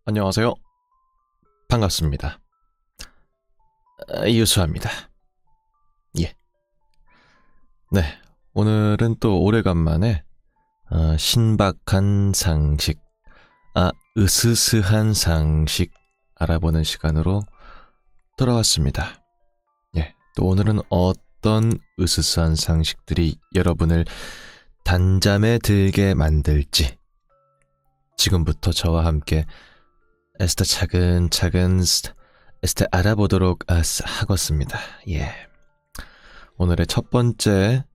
안녕하세요. 반갑습니다. 유수아입니다. 예. 네. 오늘은 또 오래간만에 신박한 상식, 으스스한 상식 알아보는 시간으로 돌아왔습니다. 예. 또 오늘은 어떤 으스스한 상식들이 여러분을 단잠에 들게 만들지 지금부터 저와 함께 에스터 차근차근 에스터 알아보도록 하겠습니다. 예. 오늘의 첫 번째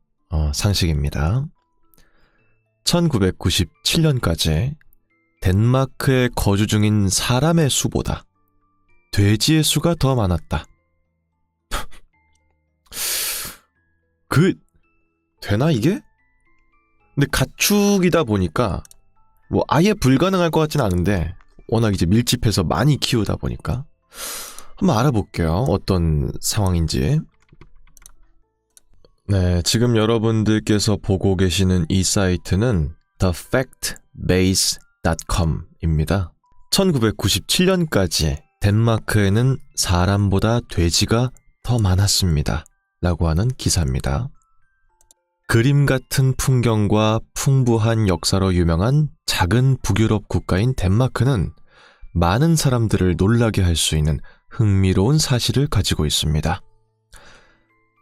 상식입니다. 1997년까지 덴마크에 거주 중인 사람의 수보다 돼지의 수가 더 많았다. 되나 이게? 근데 가축이다 보니까 뭐 아예 불가능할 것 같진 않은데 워낙 이제 밀집해서 많이 키우다 보니까 한번 알아볼게요. 어떤 상황인지. 네, 지금 여러분들께서 보고 계시는 이 사이트는 thefactbase.com입니다. 1997년까지 덴마크에는 사람보다 돼지가 더 많았습니다. 라고 하는 기사입니다. 그림 같은 풍경과 풍부한 역사로 유명한 작은 북유럽 국가인 덴마크는 많은 사람들을 놀라게 할 수 있는 흥미로운 사실을 가지고 있습니다.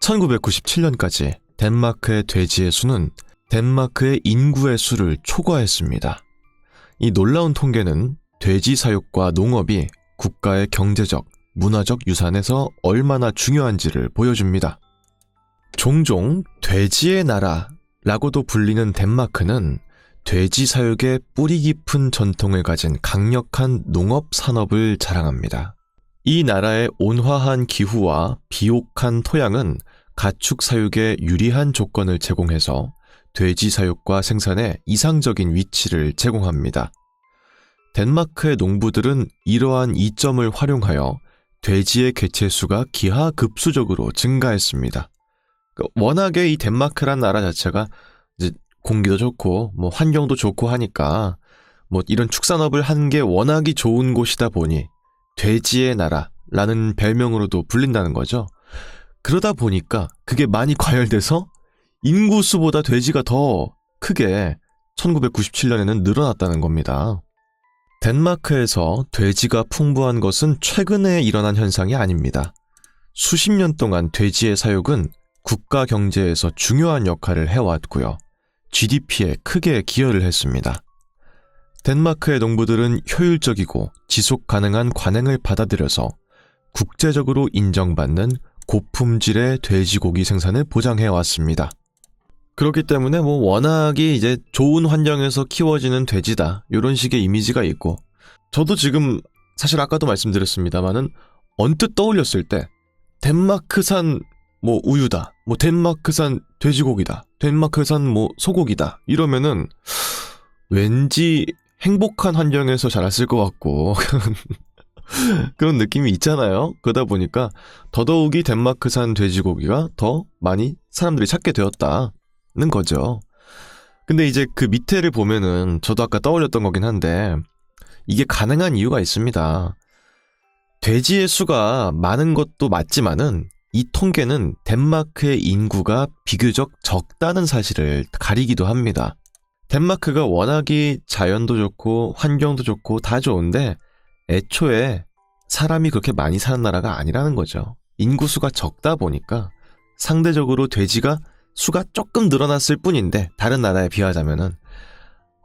1997년까지 덴마크의 돼지의 수는 덴마크의 인구의 수를 초과했습니다. 이 놀라운 통계는 돼지 사육과 농업이 국가의 경제적, 문화적 유산에서 얼마나 중요한지를 보여줍니다. 종종 돼지의 나라라고도 불리는 덴마크는 돼지 사육의 뿌리 깊은 전통을 가진 강력한 농업 산업을 자랑합니다. 이 나라의 온화한 기후와 비옥한 토양은 가축 사육에 유리한 조건을 제공해서 돼지 사육과 생산에 이상적인 위치를 제공합니다. 덴마크의 농부들은 이러한 이점을 활용하여 돼지의 개체수가 기하급수적으로 증가했습니다. 워낙에 이 덴마크란 나라 자체가 이제 공기도 좋고 뭐 환경도 좋고 하니까 뭐 이런 축산업을 하는 게 워낙이 좋은 곳이다 보니 돼지의 나라라는 별명으로도 불린다는 거죠. 그러다 보니까 그게 많이 과열돼서 인구수보다 돼지가 더 크게 1997년에는 늘어났다는 겁니다. 덴마크에서 돼지가 풍부한 것은 최근에 일어난 현상이 아닙니다. 수십 년 동안 돼지의 사육은 국가 경제에서 중요한 역할을 해왔고요. GDP에 크게 기여를 했습니다. 덴마크의 농부들은 효율적이고 지속 가능한 관행을 받아들여서 국제적으로 인정받는 고품질의 돼지고기 생산을 보장해 왔습니다. 그렇기 때문에 뭐 워낙이 이제 좋은 환경에서 키워지는 돼지다 이런 식의 이미지가 있고, 저도 지금 사실 아까도 말씀드렸습니다만은 언뜻 떠올렸을 때 덴마크산 뭐 우유다, 뭐 덴마크산 돼지고기다, 덴마크산 뭐 소고기다 이러면은 왠지 행복한 환경에서 자랐을 것 같고 그런 느낌이 있잖아요. 그러다 보니까 더더욱이 덴마크산 돼지고기가 더 많이 사람들이 찾게 되었다는 거죠. 근데 이제 그 밑에를 보면은 저도 아까 떠올렸던 거긴 한데 이게 가능한 이유가 있습니다. 돼지의 수가 많은 것도 맞지만은 이 통계는 덴마크의 인구가 비교적 적다는 사실을 가리기도 합니다. 덴마크가 워낙이 자연도 좋고 환경도 좋고 다 좋은데 애초에 사람이 그렇게 많이 사는 나라가 아니라는 거죠. 인구수가 적다 보니까 상대적으로 돼지가 수가 조금 늘어났을 뿐인데 다른 나라에 비하자면은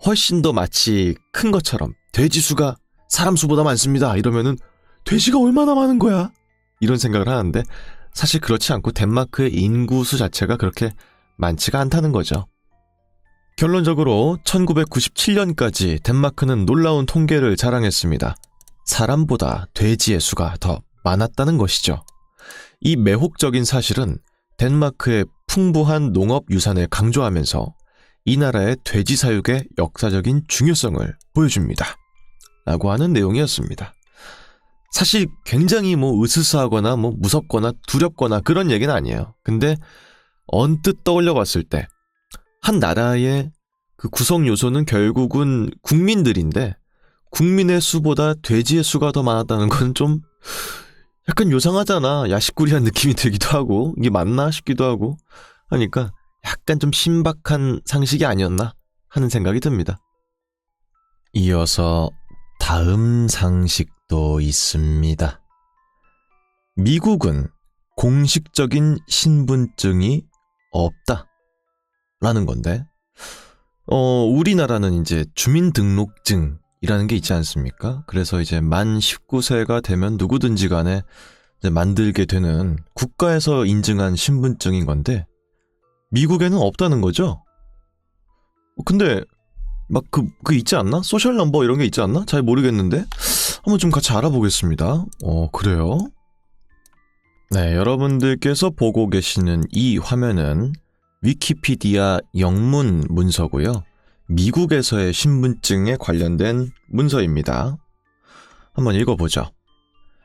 훨씬 더 마치 큰 것처럼 돼지 수가 사람 수보다 많습니다 이러면은 돼지가 얼마나 많은 거야? 이런 생각을 하는데 사실 그렇지 않고 덴마크의 인구수 자체가 그렇게 많지가 않다는 거죠. 결론적으로 1997년까지 덴마크는 놀라운 통계를 자랑했습니다. 사람보다 돼지의 수가 더 많았다는 것이죠. 이 매혹적인 사실은 덴마크의 풍부한 농업 유산을 강조하면서 이 나라의 돼지 사육의 역사적인 중요성을 보여줍니다. 라고 하는 내용이었습니다. 사실 굉장히 뭐 으스스하거나 뭐 무섭거나 두렵거나 그런 얘기는 아니에요. 근데 언뜻 떠올려 봤을 때 한 나라의 그 구성 요소는 결국은 국민들인데 국민의 수보다 돼지의 수가 더 많았다는 건 좀 약간 요상하잖아. 야식꾸리한 느낌이 들기도 하고 이게 맞나 싶기도 하고 하니까 약간 좀 신박한 상식이 아니었나 하는 생각이 듭니다. 이어서 다음 상식도 있습니다. 미국은 공식적인 신분증이 없다 라는 건데 우리나라는 이제 주민등록증이라는 게 있지 않습니까? 그래서 이제 만 19세가 되면 누구든지 간에 이제 만들게 되는 국가에서 인증한 신분증인 건데 미국에는 없다는 거죠? 근데 막 그 있지 않나? 소셜 넘버 이런 게 있지 않나? 잘 모르겠는데 한번 좀 같이 알아보겠습니다. 그래요? 네, 여러분들께서 보고 계시는 이 화면은 위키피디아 영문 문서고요. 미국에서의 신분증에 관련된 문서입니다. 한번 읽어보죠.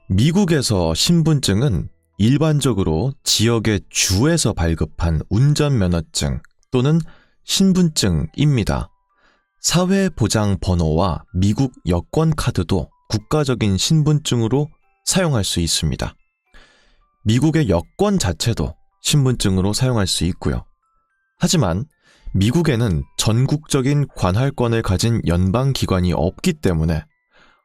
미국에서 신분증은 일반적으로 지역의 주에서 발급한 운전면허증 또는 신분증입니다. 사회보장번호와 미국 여권카드도 국가적인 신분증으로 사용할 수 있습니다. 미국의 여권 자체도 신분증으로 사용할 수 있고요. 하지만 미국에는 전국적인 관할권을 가진 연방기관이 없기 때문에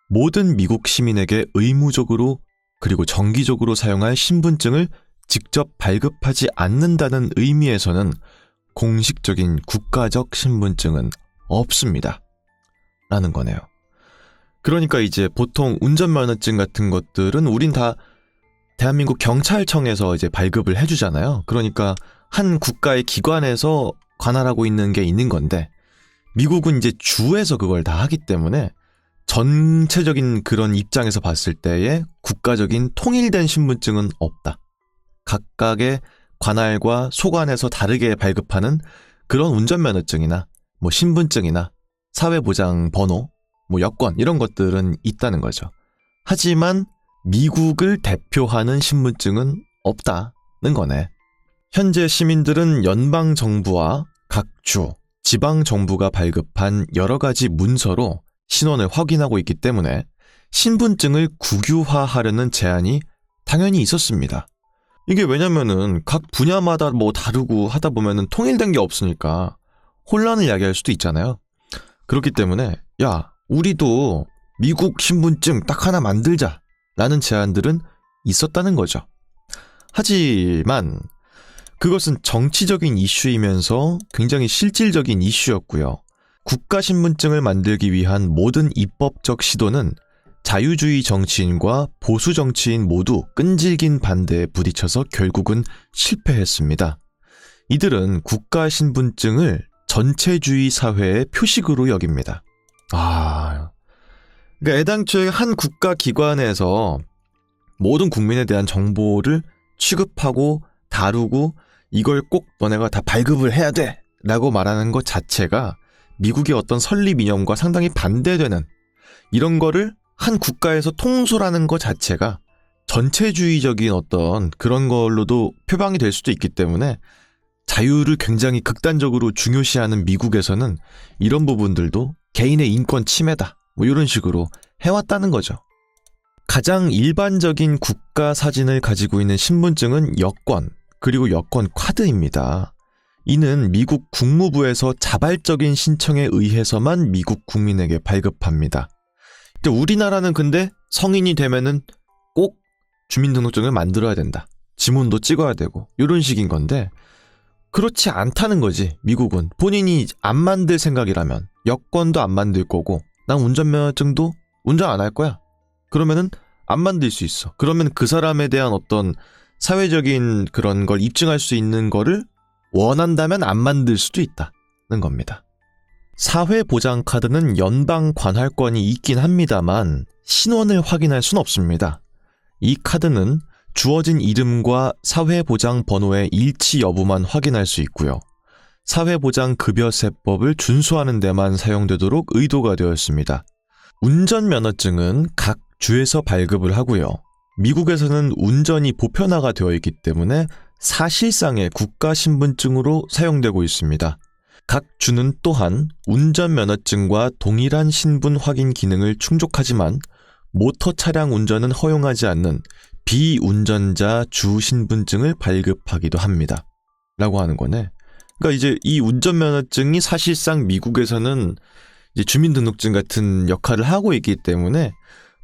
모든 미국 시민에게 의무적으로 그리고 정기적으로 사용할 신분증을 직접 발급하지 않는다는 의미에서는 공식적인 국가적 신분증은 없습니다. 라는 거네요. 그러니까 이제 보통 운전면허증 같은 것들은 우린 다 대한민국 경찰청에서 이제 발급을 해주잖아요. 그러니까 한 국가의 기관에서 관할하고 있는 게 있는 건데 미국은 이제 주에서 그걸 다 하기 때문에 전체적인 그런 입장에서 봤을 때의 국가적인 통일된 신분증은 없다. 각각의 관할과 소관에서 다르게 발급하는 그런 운전면허증이나 뭐 신분증이나 사회보장번호, 뭐 여권 이런 것들은 있다는 거죠. 하지만 미국을 대표하는 신분증은 없다는 거네. 현재 시민들은 연방정부와 각 주, 지방정부가 발급한 여러 가지 문서로 신원을 확인하고 있기 때문에 신분증을 국유화하려는 제안이 당연히 있었습니다. 이게 왜냐면은 각 분야마다 뭐 다르고 하다 보면은 통일된 게 없으니까 혼란을 야기할 수도 있잖아요. 그렇기 때문에 야, 우리도 미국 신분증 딱 하나 만들자 라는 제안들은 있었다는 거죠. 하지만 그것은 정치적인 이슈이면서 굉장히 실질적인 이슈였고요. 국가신분증을 만들기 위한 모든 입법적 시도는 자유주의 정치인과 보수 정치인 모두 끈질긴 반대에 부딪혀서 결국은 실패했습니다. 이들은 국가신분증을 전체주의 사회의 표식으로 여깁니다. 그러니까 애당초에 한 국가기관에서 모든 국민에 대한 정보를 취급하고 다루고 이걸 꼭 너네가 다 발급을 해야 돼 라고 말하는 것 자체가 미국의 어떤 설립 이념과 상당히 반대되는 이런 거를 한 국가에서 통솔하는 것 자체가 전체주의적인 어떤 그런 걸로도 표방이 될 수도 있기 때문에 자유를 굉장히 극단적으로 중요시하는 미국에서는 이런 부분들도 개인의 인권 침해다 뭐 이런 식으로 해왔다는 거죠. 가장 일반적인 국가 사진을 가지고 있는 신분증은 여권 그리고 여권 카드입니다. 이는 미국 국무부에서 자발적인 신청에 의해서만 미국 국민에게 발급합니다. 우리나라는 근데 성인이 되면은 꼭 주민등록증을 만들어야 된다. 지문도 찍어야 되고 이런 식인 건데 그렇지 않다는 거지. 미국은 본인이 안 만들 생각이라면 여권도 안 만들 거고 난 운전면허증도 운전 안 할 거야. 그러면은 안 만들 수 있어. 그러면 그 사람에 대한 어떤 사회적인 그런 걸 입증할 수 있는 거를 원한다면 안 만들 수도 있다는 겁니다. 사회보장카드는 연방 관할권이 있긴 합니다만 신원을 확인할 순 없습니다. 이 카드는 주어진 이름과 사회보장 번호의 일치 여부만 확인할 수 있고요. 사회보장급여세법을 준수하는 데만 사용되도록 의도가 되었습니다. 운전면허증은 각 주에서 발급을 하고요. 미국에서는 운전이 보편화가 되어 있기 때문에 사실상의 국가신분증으로 사용되고 있습니다. 각 주는 또한 운전면허증과 동일한 신분 확인 기능을 충족하지만 모터 차량 운전은 허용하지 않는 비운전자 주 신분증을 발급하기도 합니다. 라고 하는 거네. 그러니까 이제 이 운전면허증이 사실상 미국에서는 이제 주민등록증 같은 역할을 하고 있기 때문에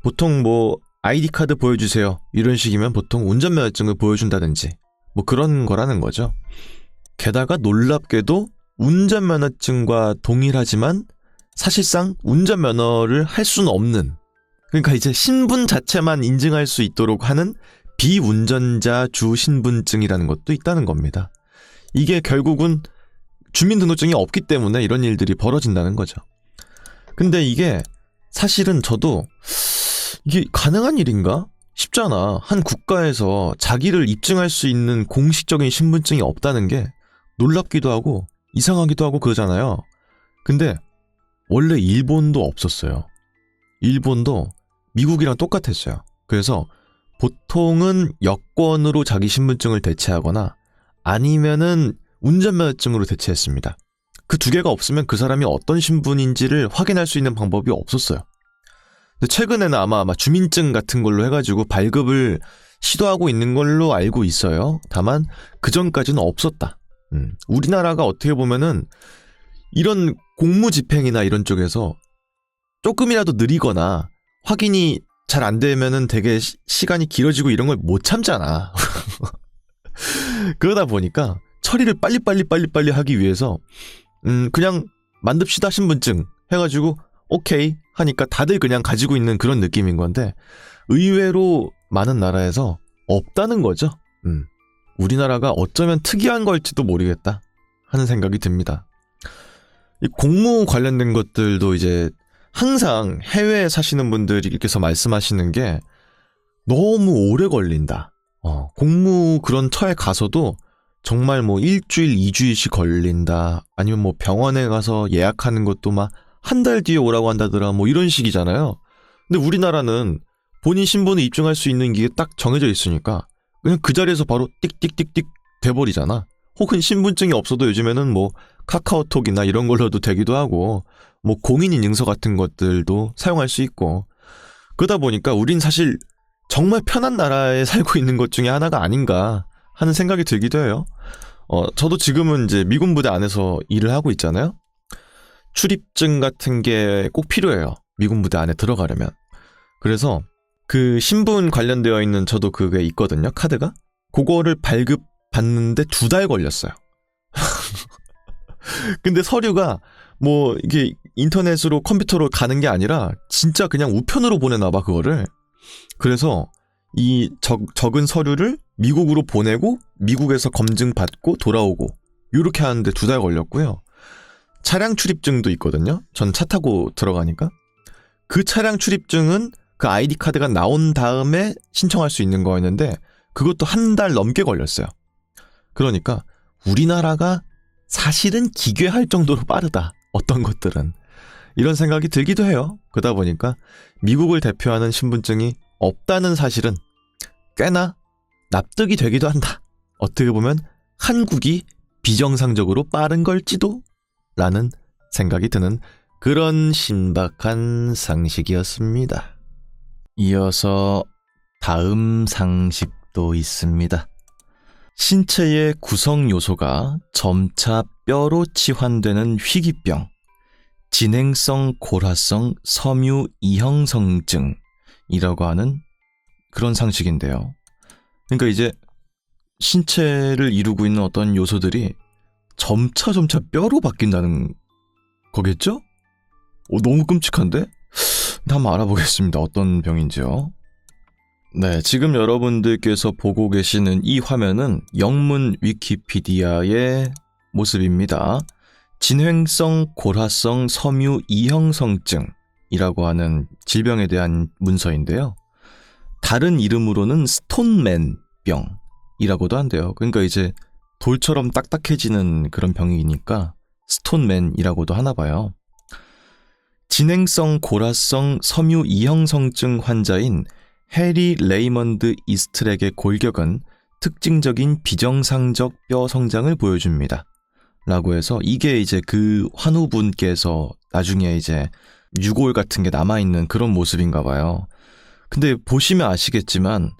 보통 뭐 아이디 카드 보여주세요 이런 식이면 보통 운전면허증을 보여준다든지 뭐 그런 거라는 거죠. 게다가 놀랍게도 운전면허증과 동일하지만 사실상 운전면허를 할 수는 없는, 그러니까 이제 신분 자체만 인증할 수 있도록 하는 비운전자 주 신분증이라는 것도 있다는 겁니다. 이게 결국은 주민등록증이 없기 때문에 이런 일들이 벌어진다는 거죠. 근데 이게 사실은 저도 이게 가능한 일인가? 싶잖아. 한 국가에서 자기를 입증할 수 있는 공식적인 신분증이 없다는 게 놀랍기도 하고 이상하기도 하고 그러잖아요. 근데 원래 일본도 없었어요. 일본도 미국이랑 똑같았어요. 그래서 보통은 여권으로 자기 신분증을 대체하거나 아니면은 운전면허증으로 대체했습니다. 그 두 개가 없으면 그 사람이 어떤 신분인지를 확인할 수 있는 방법이 없었어요. 근데 최근에는 아마 주민증 같은 걸로 해가지고 발급을 시도하고 있는 걸로 알고 있어요. 다만 그 전까지는 없었다. 우리나라가 어떻게 보면은 이런 공무집행이나 이런 쪽에서 조금이라도 느리거나 확인이 잘 안 되면은 되게 시간이 길어지고 이런 걸 못 참잖아. 그러다 보니까 처리를 빨리 하기 위해서 그냥 만듭시다 신분증 해가지고 오케이 하니까 다들 그냥 가지고 있는 그런 느낌인 건데 의외로 많은 나라에서 없다는 거죠. 우리나라가 어쩌면 특이한 걸지도 모르겠다 하는 생각이 듭니다. 이 공무 관련된 것들도 이제 항상 해외에 사시는 분들께서 말씀하시는 게 너무 오래 걸린다. 공무 그런 처에 가서도 정말 뭐 일주일, 2주일씩 걸린다. 아니면 뭐 병원에 가서 예약하는 것도 막 한 달 뒤에 오라고 한다더라. 뭐 이런 식이잖아요. 근데 우리나라는 본인 신분을 입증할 수 있는 게 딱 정해져 있으니까 그냥 그 자리에서 바로 띡띡띡띡 돼버리잖아. 혹은 신분증이 없어도 요즘에는 뭐 카카오톡이나 이런 걸로도 되기도 하고 뭐 공인인증서 같은 것들도 사용할 수 있고 그러다 보니까 우린 사실 정말 편한 나라에 살고 있는 것 중에 하나가 아닌가 하는 생각이 들기도 해요. 저도 지금은 이제 미군 부대 안에서 일을 하고 있잖아요. 출입증 같은 게 꼭 필요해요. 미군 부대 안에 들어가려면. 그래서 그 신분 관련되어 있는 저도 그게 있거든요. 카드가. 그거를 발급받는데 2달 걸렸어요. 근데 서류가 뭐 이게 인터넷으로 컴퓨터로 가는 게 아니라 진짜 그냥 우편으로 보내나 봐 그거를. 그래서 이 적은 서류를 미국으로 보내고 미국에서 검증받고 돌아오고 이렇게 하는데 2달 걸렸고요. 차량 출입증도 있거든요. 전 차 타고 들어가니까. 그 차량 출입증은 그 아이디 카드가 나온 다음에 신청할 수 있는 거였는데 그것도 1달 넘게 걸렸어요. 그러니까 우리나라가 사실은 기괴할 정도로 빠르다. 어떤 것들은. 이런 생각이 들기도 해요. 그러다 보니까 미국을 대표하는 신분증이 없다는 사실은 꽤나 납득이 되기도 한다. 어떻게 보면 한국이 비정상적으로 빠른 걸지도? 라는 생각이 드는 그런 신박한 상식이었습니다. 이어서 다음 상식도 있습니다. 신체의 구성 요소가 점차 뼈로 치환되는 희귀병, 진행성 골화성 섬유 이형성증이라고 하는 그런 상식인데요. 그러니까 이제 신체를 이루고 있는 어떤 요소들이 점차 뼈로 바뀐다는 거겠죠? 너무 끔찍한데? 한번 알아보겠습니다. 어떤 병인지요. 네, 지금 여러분들께서 보고 계시는 이 화면은 영문 위키피디아의 모습입니다. 진행성 골화성 섬유 이형성증이라고 하는 질병에 대한 문서인데요. 다른 이름으로는 스톤맨병이라고도 한대요. 그러니까 이제 돌처럼 딱딱해지는 그런 병이니까 스톤맨이라고도 하나 봐요. 진행성 골화성 섬유 이형성증 환자인 해리 레이먼드 이스트렉의 골격은 특징적인 비정상적 뼈 성장을 보여줍니다. 라고 해서 이게 이제 그 환우분께서 나중에 이제 유골 같은 게 남아있는 그런 모습인가 봐요. 근데 보시면 아시겠지만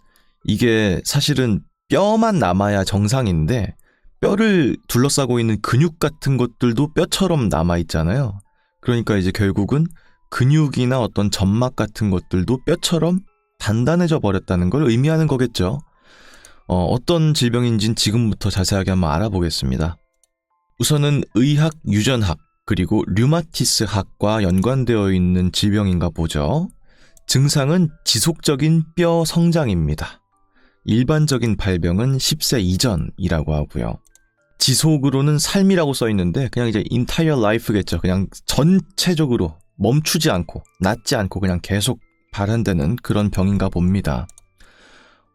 이게 사실은 뼈만 남아야 정상인데 뼈를 둘러싸고 있는 근육 같은 것들도 뼈처럼 남아있잖아요. 그러니까 이제 결국은 근육이나 어떤 점막 같은 것들도 뼈처럼 단단해져 버렸다는 걸 의미하는 거겠죠. 어떤 질병인지는 지금부터 자세하게 한번 알아보겠습니다. 우선은 의학 유전학 그리고 류마티스학과 연관되어 있는 질병인가 보죠. 증상은 지속적인 뼈 성장입니다. 일반적인 발병은 10세 이전이라고 하고요. 지속으로는 삶이라고 써 있는데 그냥 이제 entire life겠죠. 그냥 전체적으로 멈추지 않고 낫지 않고 그냥 계속 발현되는 그런 병인가 봅니다.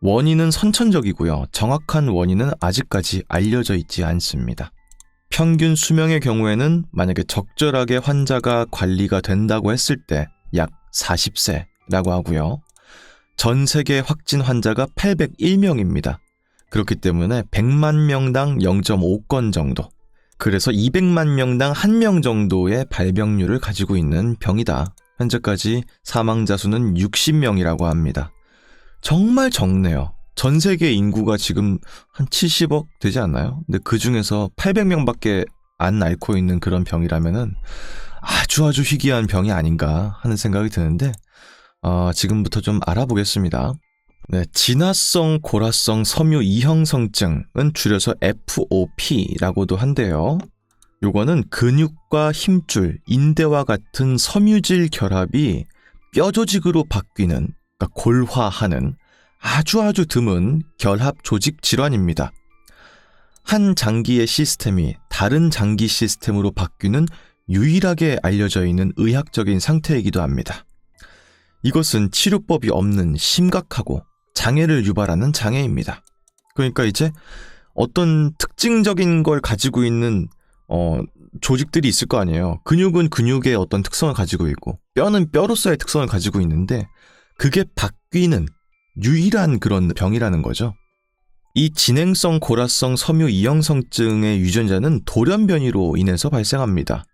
원인은 선천적이고요. 정확한 원인은 아직까지 알려져 있지 않습니다. 평균 수명의 경우에는 만약에 적절하게 환자가 관리가 된다고 했을 때 약 40세라고 하고요. 전 세계 확진 환자가 801명입니다. 그렇기 때문에 100만 명당 0.5건 정도. 그래서 200만 명당 1명 정도의 발병률을 가지고 있는 병이다. 현재까지 사망자 수는 60명이라고 합니다. 정말 적네요. 전 세계 인구가 지금 한 70억 되지 않나요? 근데 그 중에서 800명밖에 안 앓고 있는 그런 병이라면은 아주 희귀한 병이 아닌가 하는 생각이 드는데, 지금부터 좀 알아보겠습니다. 네, 진화성 고라성 섬유 이형성증은 줄여서 FOP라고도 한대요. 요거는 근육과 힘줄, 인대와 같은 섬유질 결합이 뼈 조직으로 바뀌는, 그러니까 골화하는 아주 드문 결합 조직 질환입니다. 한 장기의 시스템이 다른 장기 시스템으로 바뀌는 유일하게 알려져 있는 의학적인 상태이기도 합니다. 이것은 치료법이 없는 심각하고 장애를 유발하는 장애입니다. 그러니까 이제 어떤 특징적인 걸 가지고 있는 조직들이 있을 거 아니에요. 근육은 근육의 어떤 특성을 가지고 있고 뼈는 뼈로서의 특성을 가지고 있는데 그게 바뀌는 유일한 그런 병이라는 거죠. 이 진행성 고라성 섬유 이형성증의 유전자는 돌연변이로 인해서 발생합니다.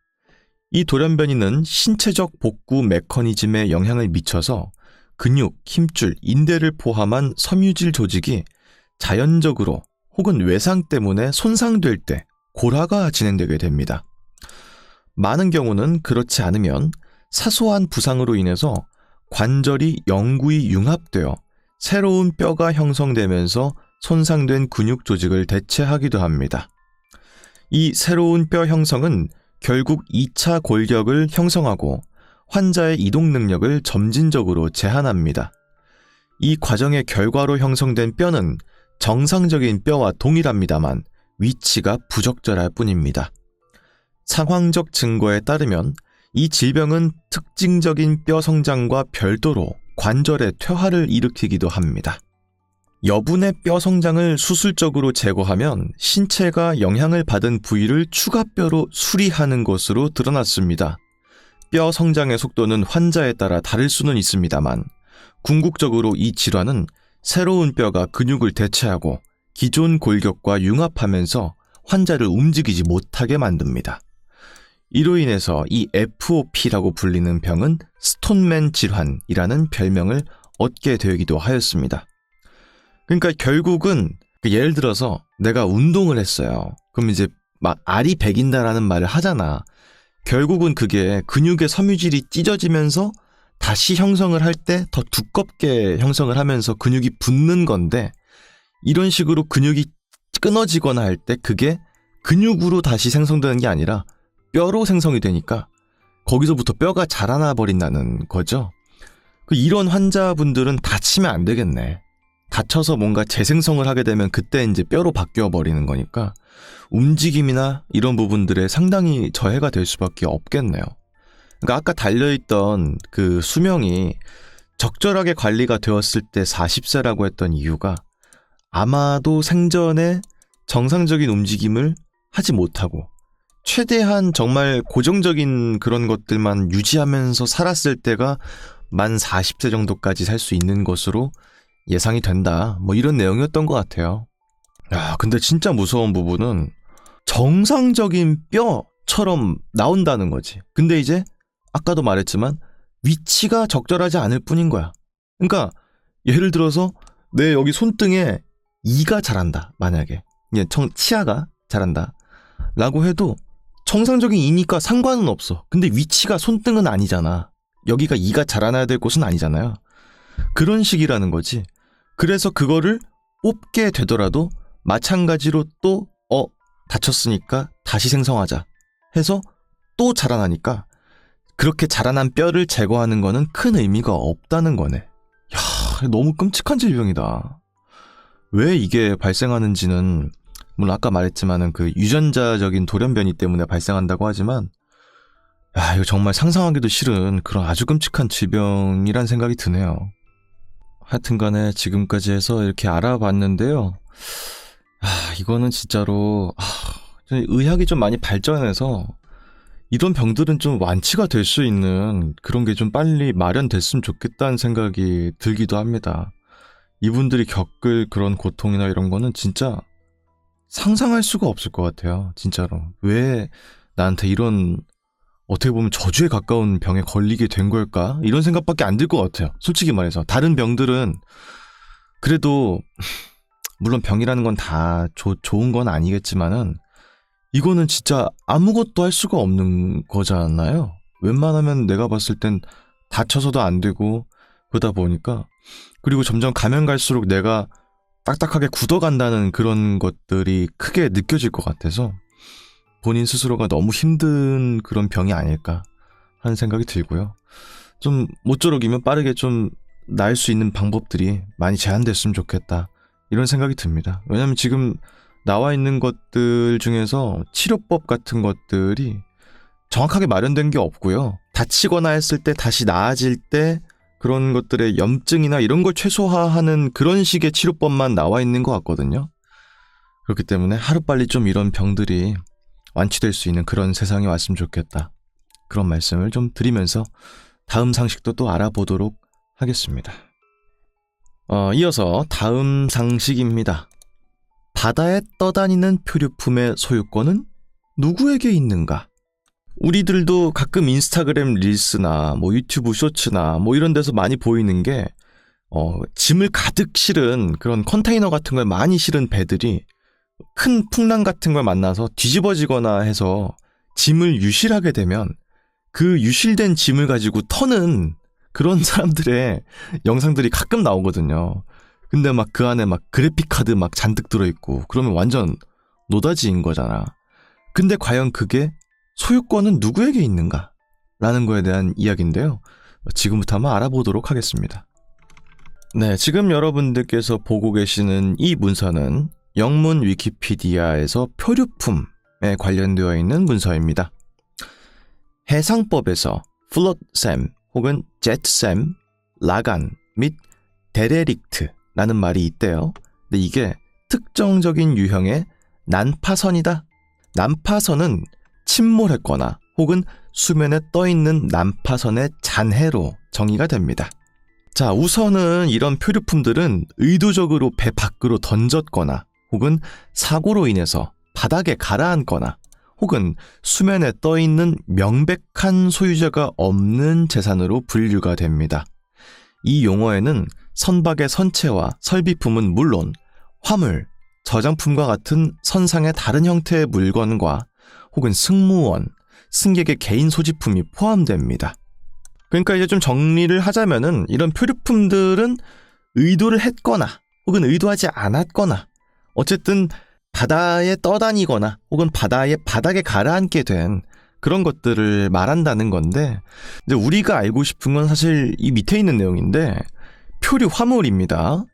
이 돌연변이는 신체적 복구 메커니즘에 영향을 미쳐서 근육, 힘줄, 인대를 포함한 섬유질 조직이 자연적으로 혹은 외상 때문에 손상될 때 고라가 진행되게 됩니다. 많은 경우는 그렇지 않으면 사소한 부상으로 인해서 관절이 영구히 융합되어 새로운 뼈가 형성되면서 손상된 근육 조직을 대체하기도 합니다. 이 새로운 뼈 형성은 결국 2차 골격을 형성하고 환자의 이동 능력을 점진적으로 제한합니다. 이 과정의 결과로 형성된 뼈는 정상적인 뼈와 동일합니다만 위치가 부적절할 뿐입니다. 상황적 증거에 따르면 이 질병은 특징적인 뼈 성장과 별도로 관절의 퇴화를 일으키기도 합니다. 여분의 뼈 성장을 수술적으로 제거하면 신체가 영향을 받은 부위를 추가 뼈로 수리하는 것으로 드러났습니다. 뼈 성장의 속도는 환자에 따라 다를 수는 있습니다만 궁극적으로 이 질환은 새로운 뼈가 근육을 대체하고 기존 골격과 융합하면서 환자를 움직이지 못하게 만듭니다. 이로 인해서 이 FOP라고 불리는 병은 스톤맨 질환이라는 별명을 얻게 되기도 하였습니다. 그러니까 결국은 예를 들어서 내가 운동을 했어요. 그럼 이제 막 알이 배긴다라는 말을 하잖아. 결국은 그게 근육의 섬유질이 찢어지면서 다시 형성을 할 때 더 두껍게 형성을 하면서 근육이 붙는 건데, 이런 식으로 근육이 끊어지거나 할 때 그게 근육으로 다시 생성되는 게 아니라 뼈로 생성이 되니까 거기서부터 뼈가 자라나 버린다는 거죠. 이런 환자분들은 다치면 안 되겠네. 다쳐서 뭔가 재생성을 하게 되면 그때 이제 뼈로 바뀌어 버리는 거니까 움직임이나 이런 부분들에 상당히 저해가 될 수밖에 없겠네요. 그러니까 아까 달려있던 그 수명이 적절하게 관리가 되었을 때 40세라고 했던 이유가 아마도 생전에 정상적인 움직임을 하지 못하고 최대한 정말 고정적인 그런 것들만 유지하면서 살았을 때가 만 40세 정도까지 살 수 있는 것으로 예상이 된다. 뭐 이런 내용이었던 것 같아요. 야, 근데 진짜 무서운 부분은 정상적인 뼈처럼 나온다는 거지. 근데 이제 아까도 말했지만 위치가 적절하지 않을 뿐인 거야. 그러니까 예를 들어서 내 여기 손등에 이가 자란다. 만약에 치아가 자란다 라고 해도 정상적인 이니까 상관은 없어. 근데 위치가 손등은 아니잖아. 여기가 이가 자라나야 될 곳은 아니잖아요. 그런 식이라는 거지. 그래서 그거를 뽑게 되더라도 마찬가지로 또 다쳤으니까 다시 생성하자 해서 또 자라나니까 그렇게 자라난 뼈를 제거하는 거는 큰 의미가 없다는 거네. 야, 너무 끔찍한 질병이다. 왜 이게 발생하는지는 물론 아까 말했지만은 그 유전자적인 돌연변이 때문에 발생한다고 하지만 야, 이거 정말 상상하기도 싫은 그런 아주 끔찍한 질병이란 생각이 드네요. 하여튼간에 지금까지 해서 이렇게 알아봤는데요. 이거는 진짜로 의학이 좀 많이 발전해서 이런 병들은 좀 완치가 될 수 있는 그런 게 좀 빨리 마련됐으면 좋겠다는 생각이 들기도 합니다. 이분들이 겪을 그런 고통이나 이런 거는 진짜 상상할 수가 없을 것 같아요. 진짜로. 왜 나한테 이런 어떻게 보면 저주에 가까운 병에 걸리게 된 걸까? 이런 생각밖에 안 들 것 같아요. 솔직히 말해서. 다른 병들은 그래도 물론 병이라는 건 다 좋은 건 아니겠지만은 이거는 진짜 아무것도 할 수가 없는 거잖아요. 웬만하면 내가 봤을 땐 다쳐서도 안 되고 그러다 보니까 그리고 점점 가면 갈수록 내가 딱딱하게 굳어간다는 그런 것들이 크게 느껴질 것 같아서 본인 스스로가 너무 힘든 그런 병이 아닐까 하는 생각이 들고요. 좀 모쪼록이면 빠르게 좀 나을 수 있는 방법들이 많이 제한됐으면 좋겠다 이런 생각이 듭니다. 왜냐면 지금 나와 있는 것들 중에서 치료법 같은 것들이 정확하게 마련된 게 없고요. 다치거나 했을 때 다시 나아질 때 그런 것들의 염증이나 이런 걸 최소화하는 그런 식의 치료법만 나와 있는 것 같거든요. 그렇기 때문에 하루빨리 좀 이런 병들이 완치될 수 있는 그런 세상이 왔으면 좋겠다. 그런 말씀을 좀 드리면서 다음 상식도 또 알아보도록 하겠습니다. 이어서 다음 상식입니다. 바다에 떠다니는 표류품의 소유권은 누구에게 있는가? 우리들도 가끔 인스타그램 릴스나 유튜브 쇼츠나 이런 데서 많이 보이는 게 짐을 가득 실은 그런 컨테이너 같은 걸 많이 실은 배들이 큰 풍랑 같은 걸 만나서 뒤집어지거나 해서 짐을 유실하게 되면 그 유실된 짐을 가지고 터는 그런 사람들의 영상들이 가끔 나오거든요. 근데 그 안에 그래픽카드 잔뜩 들어있고 그러면 완전 노다지인 거잖아. 근데 과연 그게 소유권은 누구에게 있는가? 라는 거에 대한 이야기인데요. 지금부터 한번 알아보도록 하겠습니다. 네, 지금 여러분들께서 보고 계시는 이 문서는 영문 위키피디아에서 표류품에 관련되어 있는 문서입니다. 해상법에서 플롯셈 혹은 제트셈, 라간 및 데레릭트라는 말이 있대요. 근데 이게 특정적인 유형의 난파선이다. 난파선은 침몰했거나 혹은 수면에 떠있는 난파선의 잔해로 정의가 됩니다. 자, 우선은 이런 표류품들은 의도적으로 배 밖으로 던졌거나 혹은 사고로 인해서 바닥에 가라앉거나 혹은 수면에 떠있는 명백한 소유자가 없는 재산으로 분류가 됩니다. 이 용어에는 선박의 선체와 설비품은 물론 화물, 저장품과 같은 선상의 다른 형태의 물건과 혹은 승무원, 승객의 개인 소지품이 포함됩니다. 그러니까 이제 좀 정리를 하자면은 이런 표류품들은 의도를 했거나 혹은 의도하지 않았거나 어쨌든 바다에 떠다니거나 혹은 바닥에 가라앉게 된 그런 것들을 말한다는 건데 이제 우리가 알고 싶은 건 사실 이 밑에 있는 내용인데 표류 화물입니다.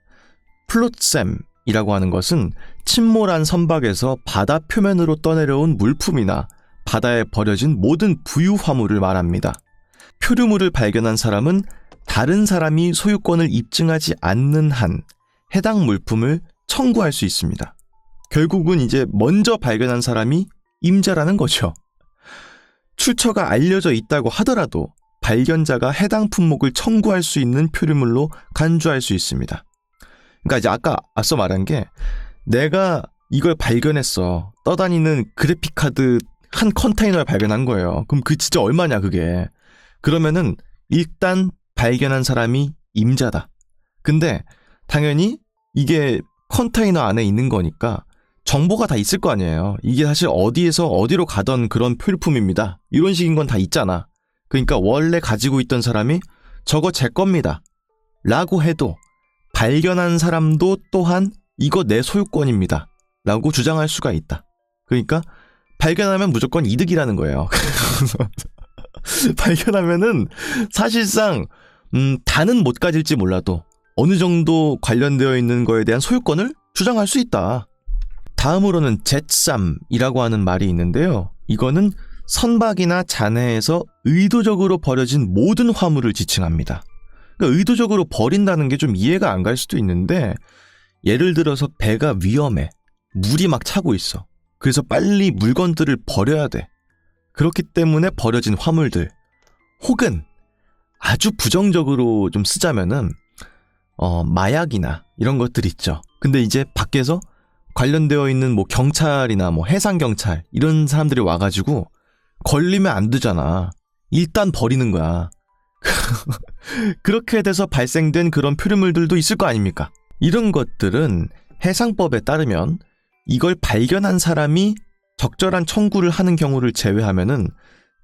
플롯셈이라고 하는 것은 침몰한 선박에서 바다 표면으로 떠내려온 물품이나 바다에 버려진 모든 부유 화물을 말합니다. 표류물을 발견한 사람은 다른 사람이 소유권을 입증하지 않는 한 해당 물품을 청구할 수 있습니다. 결국은 이제 먼저 발견한 사람이 임자라는 거죠. 출처가 알려져 있다고 하더라도 발견자가 해당 품목을 청구할 수 있는 표류물로 간주할 수 있습니다. 그러니까 이제 앞서 말한 게 내가 이걸 발견했어. 떠다니는 그래픽카드 한 컨테이너를 발견한 거예요. 그럼 그 진짜 얼마냐 그게. 그러면은 일단 발견한 사람이 임자다. 근데 당연히 이게 컨테이너 안에 있는 거니까 정보가 다 있을 거 아니에요. 이게 사실 어디에서 어디로 가던 그런 필품입니다. 이런 식인 건 다 있잖아. 그러니까 원래 가지고 있던 사람이 저거 제 겁니다. 라고 해도 발견한 사람도 또한 이거 내 소유권입니다. 라고 주장할 수가 있다. 그러니까 발견하면 무조건 이득이라는 거예요. 발견하면은 사실상 다는 못 가질지 몰라도 어느 정도 관련되어 있는 거에 대한 소유권을 주장할 수 있다. 다음으로는 젯삼이라고 하는 말이 있는데요. 이거는 선박이나 잔해에서 의도적으로 버려진 모든 화물을 지칭합니다. 그러니까 의도적으로 버린다는 게 좀 이해가 안 갈 수도 있는데, 예를 들어서 배가 위험해. 물이 막 차고 있어. 그래서 빨리 물건들을 버려야 돼. 그렇기 때문에 버려진 화물들. 혹은 아주 부정적으로 좀 쓰자면은 마약이나 이런 것들 있죠. 근데 이제 밖에서 관련되어 있는 뭐 경찰이나 뭐 해상경찰 이런 사람들이 와가지고 걸리면 안 되잖아. 일단 버리는 거야. 그렇게 돼서 발생된 그런 표류물들도 있을 거 아닙니까? 이런 것들은 해상법에 따르면 이걸 발견한 사람이 적절한 청구를 하는 경우를 제외하면은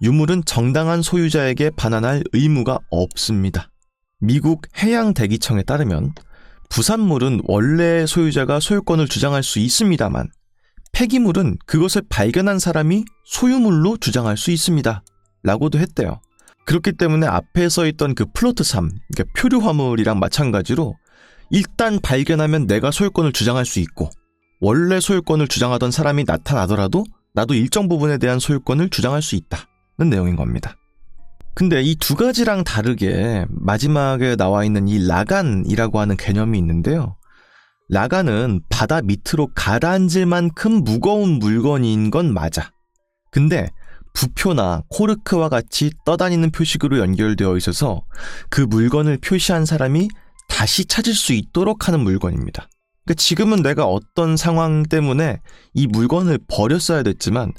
유물은 정당한 소유자에게 반환할 의무가 없습니다. 미국 해양대기청에 따르면 부산물은 원래 소유자가 소유권을 주장할 수 있습니다만 폐기물은 그것을 발견한 사람이 소유물로 주장할 수 있습니다. 라고도 했대요. 그렇기 때문에 앞에 서 있던 그 플로트 3, 그러니까 표류 화물이랑 마찬가지로 일단 발견하면 내가 소유권을 주장할 수 있고 원래 소유권을 주장하던 사람이 나타나더라도 나도 일정 부분에 대한 소유권을 주장할 수 있다는 내용인 겁니다. 근데 이 두 가지랑 다르게 마지막에 나와 있는 이 라간이라고 하는 개념이 있는데요. 라간은 바다 밑으로 가라앉을 만큼 무거운 물건인 건 맞아. 근데 부표나 코르크와 같이 떠다니는 표식으로 연결되어 있어서 그 물건을 표시한 사람이 다시 찾을 수 있도록 하는 물건입니다. 그러니까 지금은 내가 어떤 상황 때문에 이 물건을 버렸어야 됐지만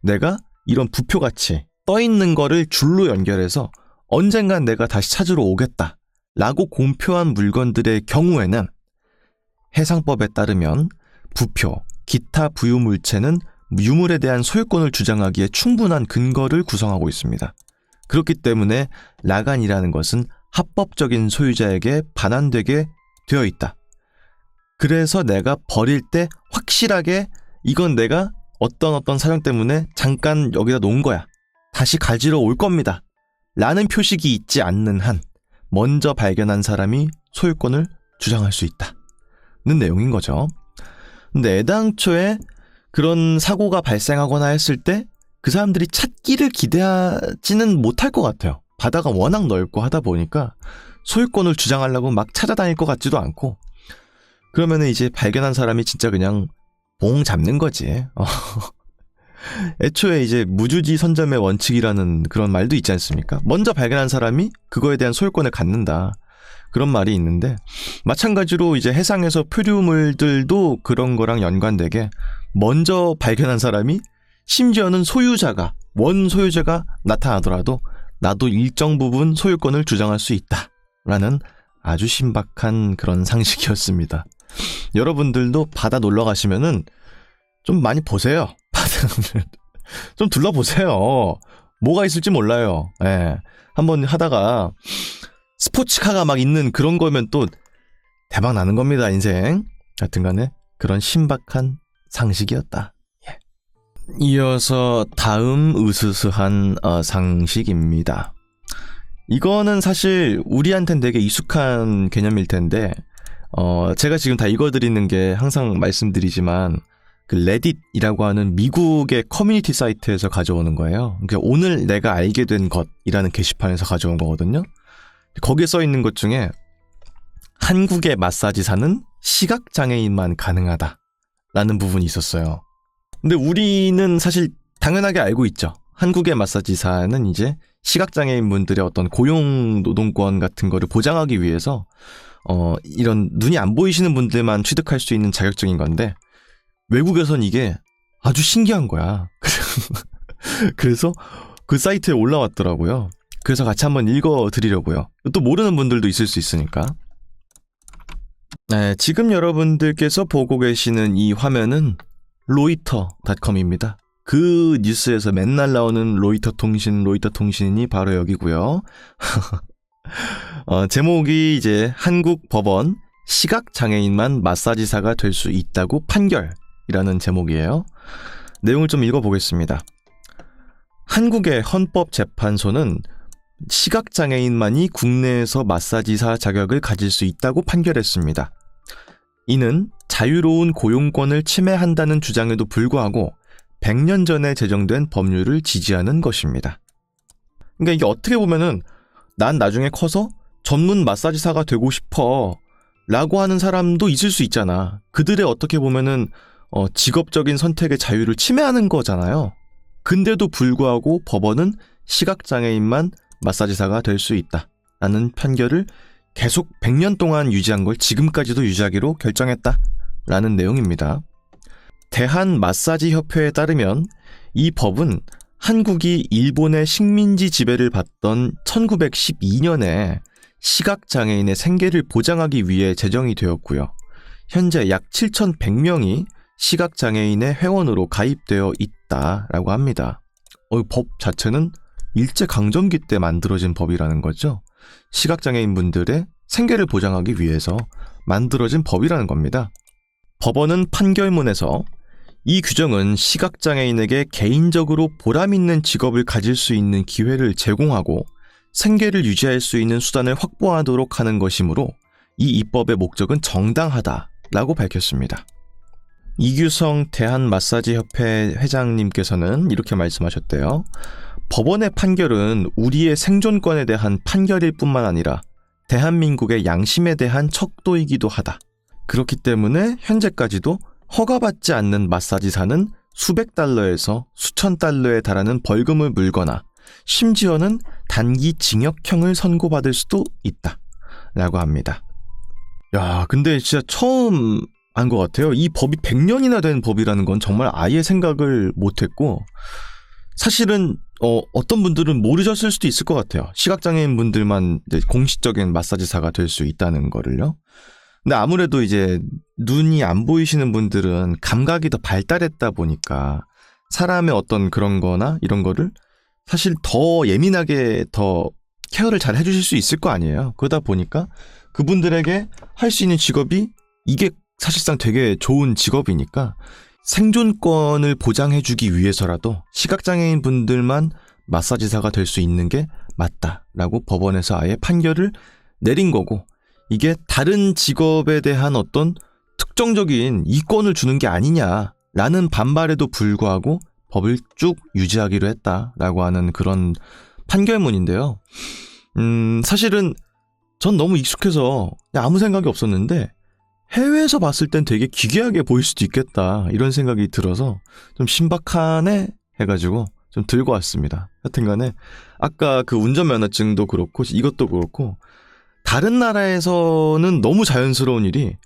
내가 이런 부표같이 떠있는 거를 줄로 연결해서 언젠간 내가 다시 찾으러 오겠다 라고 공표한 물건들의 경우에는 해상법에 따르면 부표, 기타 부유물체는 유물에 대한 소유권을 주장하기에 충분한 근거를 구성하고 있습니다. 그렇기 때문에 라간이라는 것은 합법적인 소유자에게 반환되게 되어 있다. 그래서 내가 버릴 때 확실하게 이건 내가 어떤 사정 때문에 잠깐 여기다 놓은 거야. 다시 가지러 올 겁니다. 라는 표식이 있지 않는 한 먼저 발견한 사람이 소유권을 주장할 수 있다는 내용인 거죠. 근데 애당초에 그런 사고가 발생하거나 했을 때 그 사람들이 찾기를 기대하지는 못할 것 같아요. 바다가 워낙 넓고 하다 보니까 소유권을 주장하려고 막 찾아다닐 것 같지도 않고 그러면은 이제 발견한 사람이 진짜 그냥 봉 잡는 거지. 애초에 이제 무주지 선점의 원칙이라는 그런 말도 있지 않습니까? 먼저 발견한 사람이 그거에 대한 소유권을 갖는다. 그런 말이 있는데 마찬가지로 이제 해상에서 표류물들도 그런 거랑 연관되게 먼저 발견한 사람이 심지어는 소유자가 원 소유자가 나타나더라도 나도 일정 부분 소유권을 주장할 수 있다라는 아주 신박한 그런 상식이었습니다. 여러분들도 바다 놀러 가시면은 좀 많이 보세요. 바다를 좀 둘러보세요. 뭐가 있을지 몰라요. 예. 한번 하다가 스포츠카가 막 있는 그런 거면 또 대박 나는 겁니다, 인생. 하여튼간에 그런 신박한 상식이었다. 예. 이어서 다음 으스스한 상식입니다. 이거는 사실 우리한텐 되게 익숙한 개념일 텐데 제가 지금 다 읽어드리는 게 항상 말씀드리지만 그 레딧이라고 하는 미국의 커뮤니티 사이트에서 가져오는 거예요. 그러니까 오늘 내가 알게 된 것이라는 게시판에서 가져온 거거든요. 거기에 써 있는 것 중에 한국의 마사지사는 시각장애인만 가능하다 라는 부분이 있었어요. 근데 우리는 사실 당연하게 알고 있죠. 한국의 마사지사는 이제 시각장애인 분들의 어떤 고용노동권 같은 거를 보장하기 위해서 이런 눈이 안 보이시는 분들만 취득할 수 있는 자격증인 건데 외국에선 이게 아주 신기한 거야. 그래서 그 사이트에 올라왔더라고요. 그래서 같이 한번 읽어드리려고요. 또 모르는 분들도 있을 수 있으니까. 네, 지금 여러분들께서 보고 계시는 이 화면은 로이터닷컴입니다. 그 뉴스에서 맨날 나오는 로이터 통신이 바로 여기고요. 제목이 이제 한국 법원 시각장애인만 마사지사가 될 수 있다고 판결이라는 제목이에요. 내용을 좀 읽어보겠습니다. 한국의 헌법재판소는 시각장애인만이 국내에서 마사지사 자격을 가질 수 있다고 판결했습니다. 이는 자유로운 고용권을 침해한다는 주장에도 불구하고 100년 전에 제정된 법률을 지지하는 것입니다. 그러니까 이게 어떻게 보면은 난 나중에 커서 전문 마사지사가 되고 싶어 라고 하는 사람도 있을 수 있잖아. 그들의 어떻게 보면은 직업적인 선택의 자유를 침해하는 거잖아요. 근데도 불구하고 법원은 시각장애인만 마사지사가 될 수 있다 라는 판결을 계속 100년 동안 유지한 걸 지금까지도 유지하기로 결정했다 라는 내용입니다. 대한마사지협회에 따르면 이 법은 한국이 일본의 식민지 지배를 받던 1912년에 시각장애인의 생계를 보장하기 위해 제정이 되었고요. 현재 약 7,100명이 시각장애인의 회원으로 가입되어 있다라고 합니다. 법 자체는 일제강점기 때 만들어진 법이라는 거죠. 시각장애인 분들의 생계를 보장하기 위해서 만들어진 법이라는 겁니다. 법원은 판결문에서 이 규정은 시각장애인에게 개인적으로 보람있는 직업을 가질 수 있는 기회를 제공하고 생계를 유지할 수 있는 수단을 확보하도록 하는 것이므로 이 입법의 목적은 정당하다라고 밝혔습니다. 이규성 대한마사지협회 회장님께서는 이렇게 말씀하셨대요. 법원의 판결은 우리의 생존권에 대한 판결일 뿐만 아니라 대한민국의 양심에 대한 척도이기도 하다. 그렇기 때문에 현재까지도 허가받지 않는 마사지사는 수백 달러에서 수천 달러에 달하는 벌금을 물거나 심지어는 단기 징역형을 선고받을 수도 있다 라고 합니다. 야, 근데 진짜 처음 안 것 같아요. 이 법이 100년이나 된 법이라는 건 정말 아예 생각을 못했고, 사실은 어떤 분들은 모르셨을 수도 있을 것 같아요. 시각장애인 분들만 이제 공식적인 마사지사가 될 수 있다는 거를요. 근데 아무래도 이제 눈이 안 보이시는 분들은 감각이 더 발달했다 보니까 사람의 어떤 그런 거나 이런 거를 사실 더 예민하게 더 케어를 잘 해주실 수 있을 거 아니에요. 그러다 보니까 그분들에게 할 수 있는 직업이 이게 사실상 되게 좋은 직업이니까 생존권을 보장해주기 위해서라도 시각장애인 분들만 마사지사가 될 수 있는 게 맞다라고 법원에서 아예 판결을 내린 거고, 이게 다른 직업에 대한 어떤 특정적인 이권을 주는 게 아니냐라는 반발에도 불구하고 법을 쭉 유지하기로 했다라고 하는 그런 판결문인데요. 사실은 전 너무 익숙해서 아무 생각이 없었는데 해외에서 봤을 땐 되게 기괴하게 보일 수도 있겠다 이런 생각이 들어서 좀 신박하네 해가지고 좀 들고 왔습니다. 하여튼간에 아까 그 운전면허증도 그렇고 이것도 그렇고 다른 나라에서는 너무 자연스러운 일이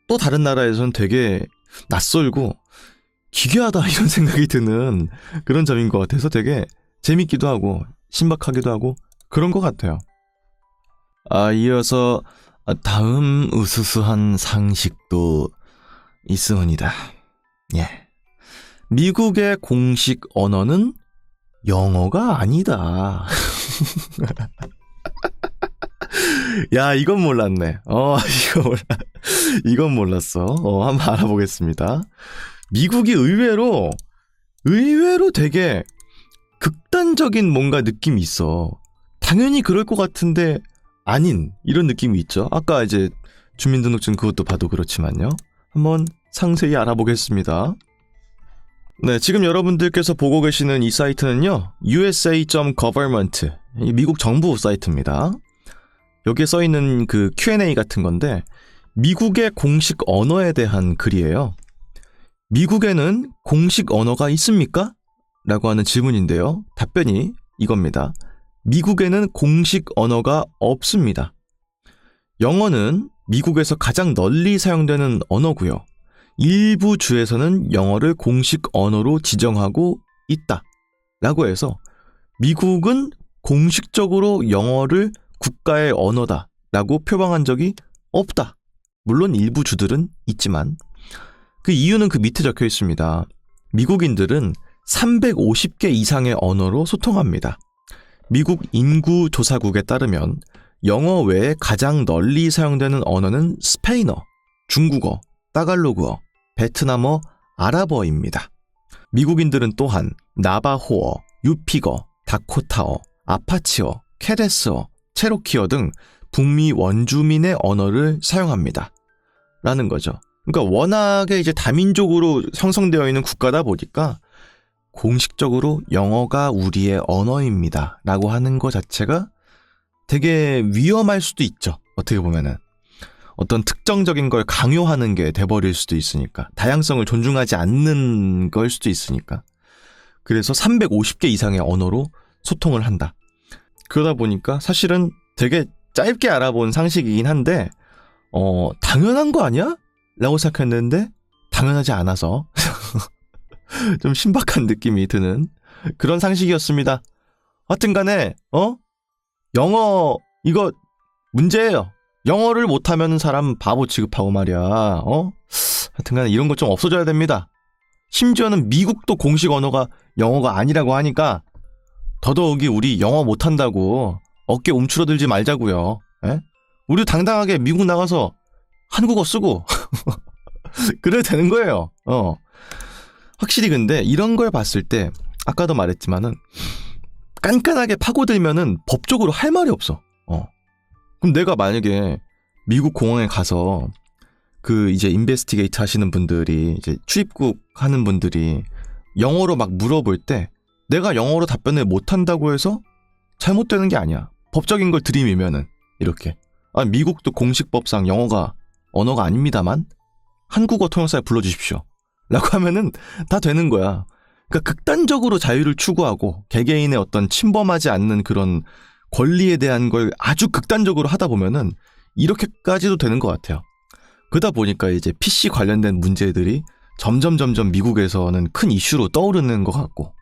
또 다른 나라에서는 되게 낯설고 기괴하다 이런 생각이 드는 그런 점인 것 같아서 되게 재밌기도 하고 신박하기도 하고 그런 것 같아요. 이어서 다음 으스스한 상식도 있습니다. 예. 미국의 공식 언어는 영어가 아니다. 야, 이건 몰랐네. 이건 몰랐어. 한번 알아보겠습니다. 미국이 의외로 되게 극단적인 뭔가 느낌이 있어. 당연히 그럴 것 같은데 아닌 이런 느낌이 있죠. 아까 이제 주민등록증 그것도 봐도 그렇지만요. 한번 상세히 알아보겠습니다. 네, 지금 여러분들께서 보고 계시는 이 사이트는요, USA.government, 미국 정부 사이트입니다. 여기에 써있는 그 Q&A 같은 건데 미국의 공식 언어에 대한 글이에요. 미국에는 공식 언어가 있습니까? 라고 하는 질문인데요. 답변이 이겁니다. 미국에는 공식 언어가 없습니다. 영어는 미국에서 가장 널리 사용되는 언어고요. 일부 주에서는 영어를 공식 언어로 지정하고 있다 라고 해서 미국은 공식적으로 영어를 국가의 언어다 라고 표방한 적이 없다. 물론 일부 주들은 있지만 그 이유는 그 밑에 적혀 있습니다. 미국인들은 350개 이상의 언어로 소통합니다. 미국 인구조사국에 따르면 영어 외에 가장 널리 사용되는 언어는 스페인어, 중국어, 따갈로그어, 베트남어, 아랍어입니다. 미국인들은 또한 나바호어, 유피거, 다코타어, 아파치어, 케레스어, 체로키어 등 북미 원주민의 언어를 사용합니다. 라는 거죠. 그러니까 워낙에 이제 다민족으로 형성되어 있는 국가다 보니까 공식적으로 영어가 우리의 언어입니다. 라고 하는 것 자체가 되게 위험할 수도 있죠. 어떻게 보면은. 어떤 특정적인 걸 강요하는 게 돼버릴 수도 있으니까. 다양성을 존중하지 않는 걸 수도 있으니까. 그래서 350개 이상의 언어로 소통을 한다. 그러다 보니까 사실은 되게 짧게 알아본 상식이긴 한데 당연한 거 아니야? 라고 생각했는데 당연하지 않아서 좀 신박한 느낌이 드는 그런 상식이었습니다. 하여튼간에 영어 이거 문제예요. 영어를 못하면 사람 바보 취급하고 말이야. 하여튼간에 이런 거 좀 없어져야 됩니다. 심지어는 미국도 공식 언어가 영어가 아니라고 하니까 더더욱이 우리 영어 못한다고 어깨 움츠러들지 말자고요. 에? 우리 당당하게 미국 나가서 한국어 쓰고 그래도 되는 거예요. 확실히 근데 이런 걸 봤을 때 아까도 말했지만은 깐깐하게 파고들면은 법적으로 할 말이 없어. 그럼 내가 만약에 미국 공항에 가서 그 이제 인베스티게이트 하시는 분들이 이제 출입국 하는 분들이 영어로 막 물어볼 때 내가 영어로 답변을 못한다고 해서 잘못되는 게 아니야. 법적인 걸 들이밀면은 이렇게 미국도 공식법상 영어가 언어가 아닙니다만 한국어 통역사에 불러주십시오 라고 하면은 다 되는 거야. 그러니까 극단적으로 자유를 추구하고 개개인의 어떤 침범하지 않는 그런 권리에 대한 걸 아주 극단적으로 하다 보면은 이렇게까지도 되는 것 같아요. 그러다 보니까 이제 PC 관련된 문제들이 점점 미국에서는 큰 이슈로 떠오르는 것 같고,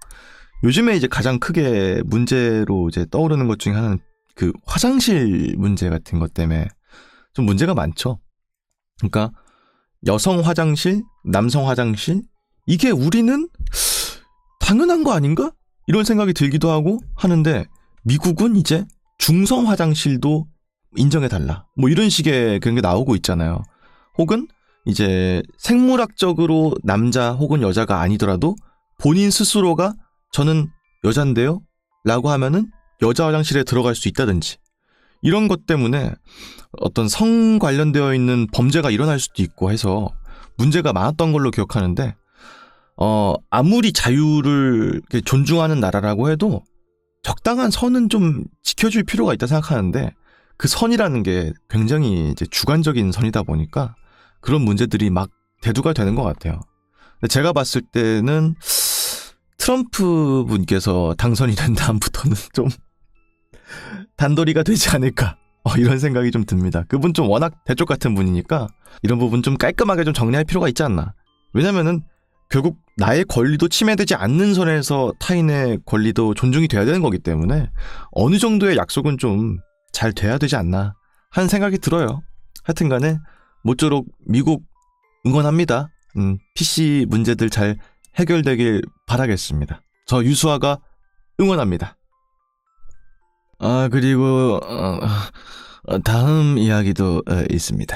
요즘에 이제 가장 크게 문제로 이제 떠오르는 것 중에 하나는 그 화장실 문제 같은 것 때문에 좀 문제가 많죠. 그러니까 여성 화장실, 남성 화장실, 이게 우리는 당연한 거 아닌가? 이런 생각이 들기도 하고 하는데 미국은 이제 중성 화장실도 인정해달라. 뭐 이런 식의 그런 게 나오고 있잖아요. 혹은 이제 생물학적으로 남자 혹은 여자가 아니더라도 본인 스스로가 저는 여잔데요? 라고 하면은 여자 화장실에 들어갈 수 있다든지, 이런 것 때문에 어떤 성 관련되어 있는 범죄가 일어날 수도 있고 해서 문제가 많았던 걸로 기억하는데, 아무리 자유를 존중하는 나라라고 해도 적당한 선은 좀 지켜줄 필요가 있다 생각하는데, 그 선이라는 게 굉장히 이제 주관적인 선이다 보니까 그런 문제들이 막 대두가 되는 것 같아요. 제가 봤을 때는 트럼프 분께서 당선이 된 다음부터는 좀 단도리가 되지 않을까, 이런 생각이 좀 듭니다. 그분 좀 워낙 대쪽 같은 분이니까 이런 부분 좀 깔끔하게 좀 정리할 필요가 있지 않나. 왜냐면은 결국 나의 권리도 침해되지 않는 선에서 타인의 권리도 존중이 돼야 되는 거기 때문에 어느 정도의 약속은 좀 잘 돼야 되지 않나 하는 생각이 들어요. 하여튼간에 모쪼록 미국 응원합니다. PC 문제들 잘 해결되길 바라겠습니다. 저 유수아가 응원합니다. 그리고 다음 이야기도 있습니다.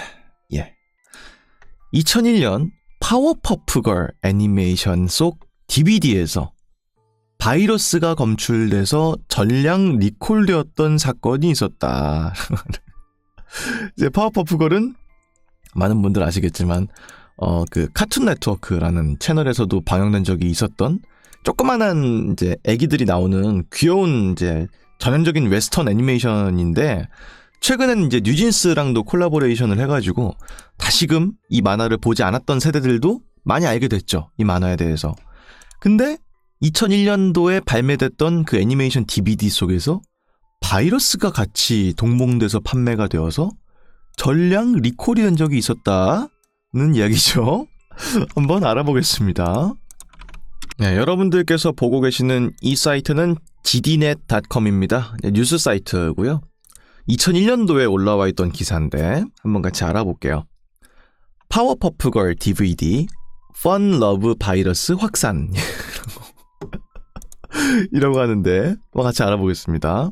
예. 2001년 파워퍼프걸 애니메이션 속 DVD에서 바이러스가 검출돼서 전량 리콜되었던 사건이 있었다. 이제 파워퍼프걸은 많은 분들 아시겠지만 그 카툰 네트워크라는 채널에서도 방영된 적이 있었던 조그만한 이제 애기들이 나오는 귀여운 이제 전형적인 웨스턴 애니메이션인데, 최근에는 이제 뉴진스랑도 콜라보레이션을 해가지고 다시금 이 만화를 보지 않았던 세대들도 많이 알게 됐죠, 이 만화에 대해서. 근데 2001년도에 발매됐던 그 애니메이션 DVD 속에서 바이러스가 같이 동봉돼서 판매가 되어서 전량 리콜이 된 적이 있었다는 이야기죠. 한번 알아보겠습니다. 네, 여러분들께서 보고 계시는 이 사이트는 gdnet.com입니다. 뉴스 사이트고요. 2001년도에 올라와 있던 기사인데 한번 같이 알아볼게요. 파워퍼프걸 DVD 펀 러브 바이러스 확산 이라고 하는데 같이 알아보겠습니다.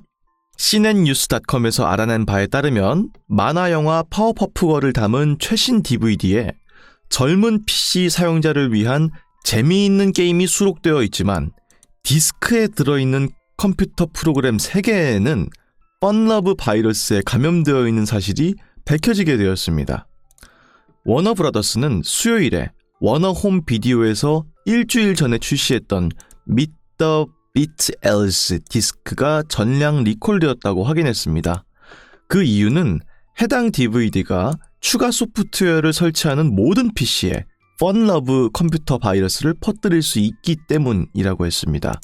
cnnews.com에서 알아낸 바에 따르면 만화 영화 파워퍼프걸을 담은 최신 DVD에 젊은 PC 사용자를 위한 재미있는 게임이 수록되어 있지만 디스크에 들어있는 컴퓨터 프로그램 3개에는 펀러브 바이러스에 감염되어 있는 사실이 밝혀지게 되었습니다. 워너브라더스는 수요일에 워너홈 비디오에서 일주일 전에 출시했던 Meet the Beatles 디스크가 전량 리콜되었다고 확인했습니다. 그 이유는 해당 DVD가 추가 소프트웨어를 설치하는 모든 PC에 펀러브 컴퓨터 바이러스를 퍼뜨릴 수 있기 때문이라고 했습니다.